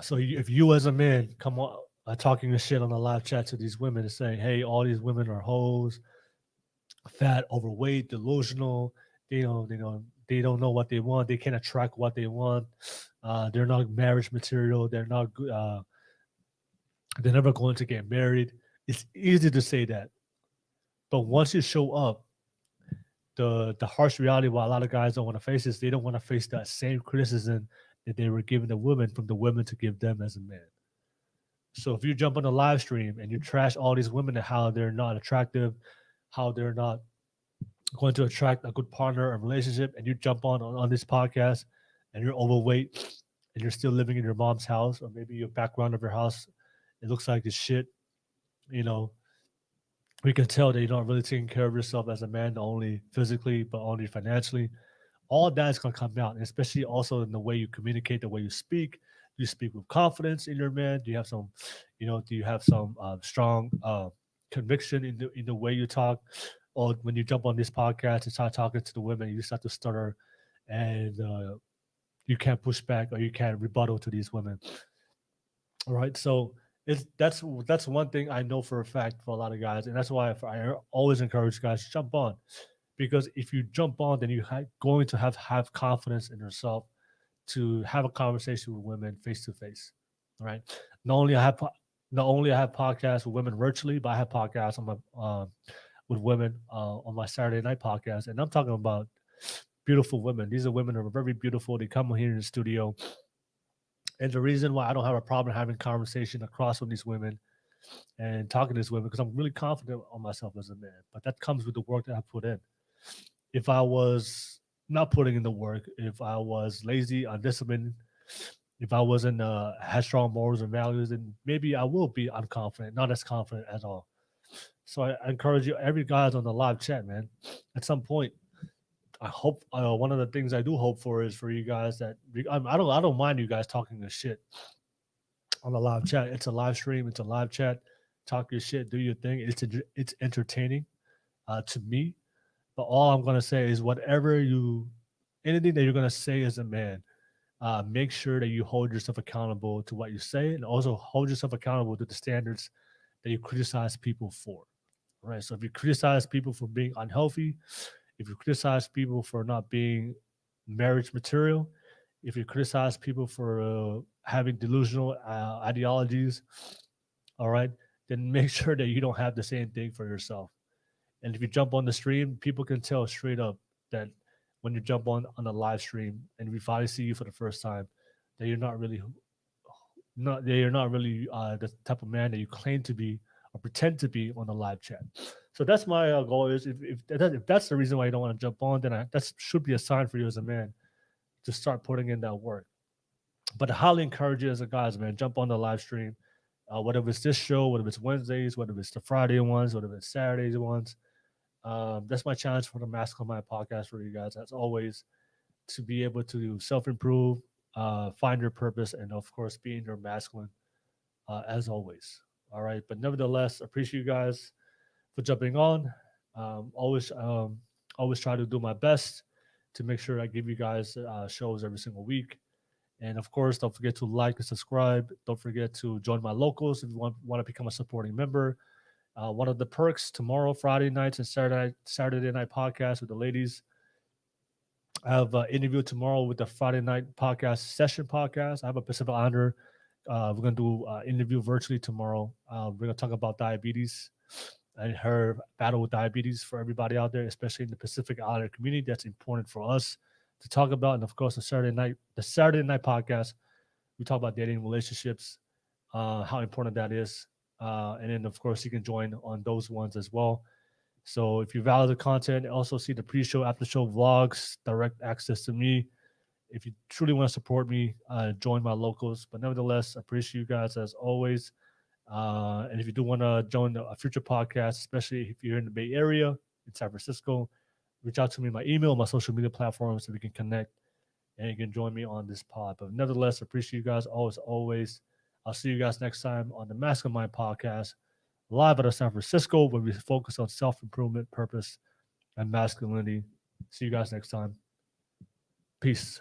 So if you as a man come on talking your shit on the live chat to these women and saying, hey, all these women are hoes, fat, overweight, delusional, they don't know what they want, they can't attract what they want, they're not marriage material, they're not they're never going to get married. It's easy to say that. But once you show up, the harsh reality why a lot of guys don't want to face is they don't want to face that same criticism that they were giving the women from the women to give them as a man. So if you jump on the live stream and you trash all these women and how they're not attractive, how they're not going to attract a good partner or relationship, and you jump on this podcast and you're overweight and you're still living in your mom's house, or maybe your background of your house, it looks like this shit, you know, we can tell that you're not really taking care of yourself as a man, not only physically, but only financially. All that is going to come out, and especially also in the way you communicate, the way you speak. Do you speak with confidence in your man? Do you have some, do you have some strong conviction in the way you talk? Or when you jump on this podcast and start talking to the women, you start to stutter and you can't push back or you can't rebuttal to these women. All right. So that's one thing I know for a fact for a lot of guys. And that's why I always encourage guys to jump on. Because if you jump on, then you're going to have confidence in yourself to have a conversation with women face to face. All right. Not only I have podcasts with women virtually, but I have podcasts on my with women on my Saturday night podcast, and I'm talking about beautiful women. These are women that are very beautiful. They come here in the studio, and the reason why I don't have a problem having conversation across with these women and talking to these women because I'm really confident on myself as a man. But that comes with the work that I put in. If I was not putting in the work, if I was lazy, undisciplined, if I wasn't had strong morals and values, then maybe I will be unconfident, not as confident at all. So I encourage you, every guy's on the live chat, man. At some point, I hope one of the things I do hope for is for you guys that I don't mind you guys talking this shit on the live chat. It's a live stream. It's a live chat. Talk your shit. Do your thing. It's entertaining to me. But all I'm gonna say is anything that you're gonna say as a man, make sure that you hold yourself accountable to what you say, and also hold yourself accountable to the standards that you criticize people for. Right. So if you criticize people for being unhealthy, if you criticize people for not being marriage material, if you criticize people for having delusional ideologies, all right, then make sure that you don't have the same thing for yourself. And if you jump on the stream, people can tell straight up that when you jump on the live stream and we finally see you for the first time, that you're not really the type of man that you claim to be or pretend to be on the live chat. So that's my goal. Is if that's the reason why you don't want to jump on, then that should be a sign for you as a man to start putting in that work. But I highly encourage you as a guys, man, jump on the live stream, whether it's this show, whether it's Wednesdays, whether it's the Friday ones, whether it's Saturdays ones. That's my challenge for the Masculinity podcast for you guys, as always, to be able to self-improve, find your purpose, and of course, being your masculine, as always. All right, but nevertheless, appreciate you guys for jumping on. Always try to do my best to make sure I give you guys shows every single week. And of course, don't forget to like and subscribe. Don't forget to join my locals if you want to become a supporting member. One of the perks tomorrow, Friday nights and Saturday night podcast with the ladies. I have an interview tomorrow with the Friday night session podcast. I have a Pacific Islander. We're going to do an interview virtually tomorrow. We're going to talk about diabetes and her battle with diabetes for everybody out there, especially in the Pacific Islander community. That's important for us to talk about. And of course, the Saturday night podcast, we talk about dating relationships, how important that is. And then, of course, you can join on those ones as well. So if you value the content, also see the pre-show, after-show vlogs, direct access to me. If you truly want to support me, join my locals. But nevertheless, I appreciate you guys as always. And if you do want to join a future podcast, especially if you're in the Bay Area, in San Francisco, reach out to me, my email, my social media platforms, so we can connect and you can join me on this pod. But nevertheless, I appreciate you guys always. I'll see you guys next time on the Mastermind podcast, live out of San Francisco, where we focus on self-improvement, purpose, and masculinity. See you guys next time. Peace.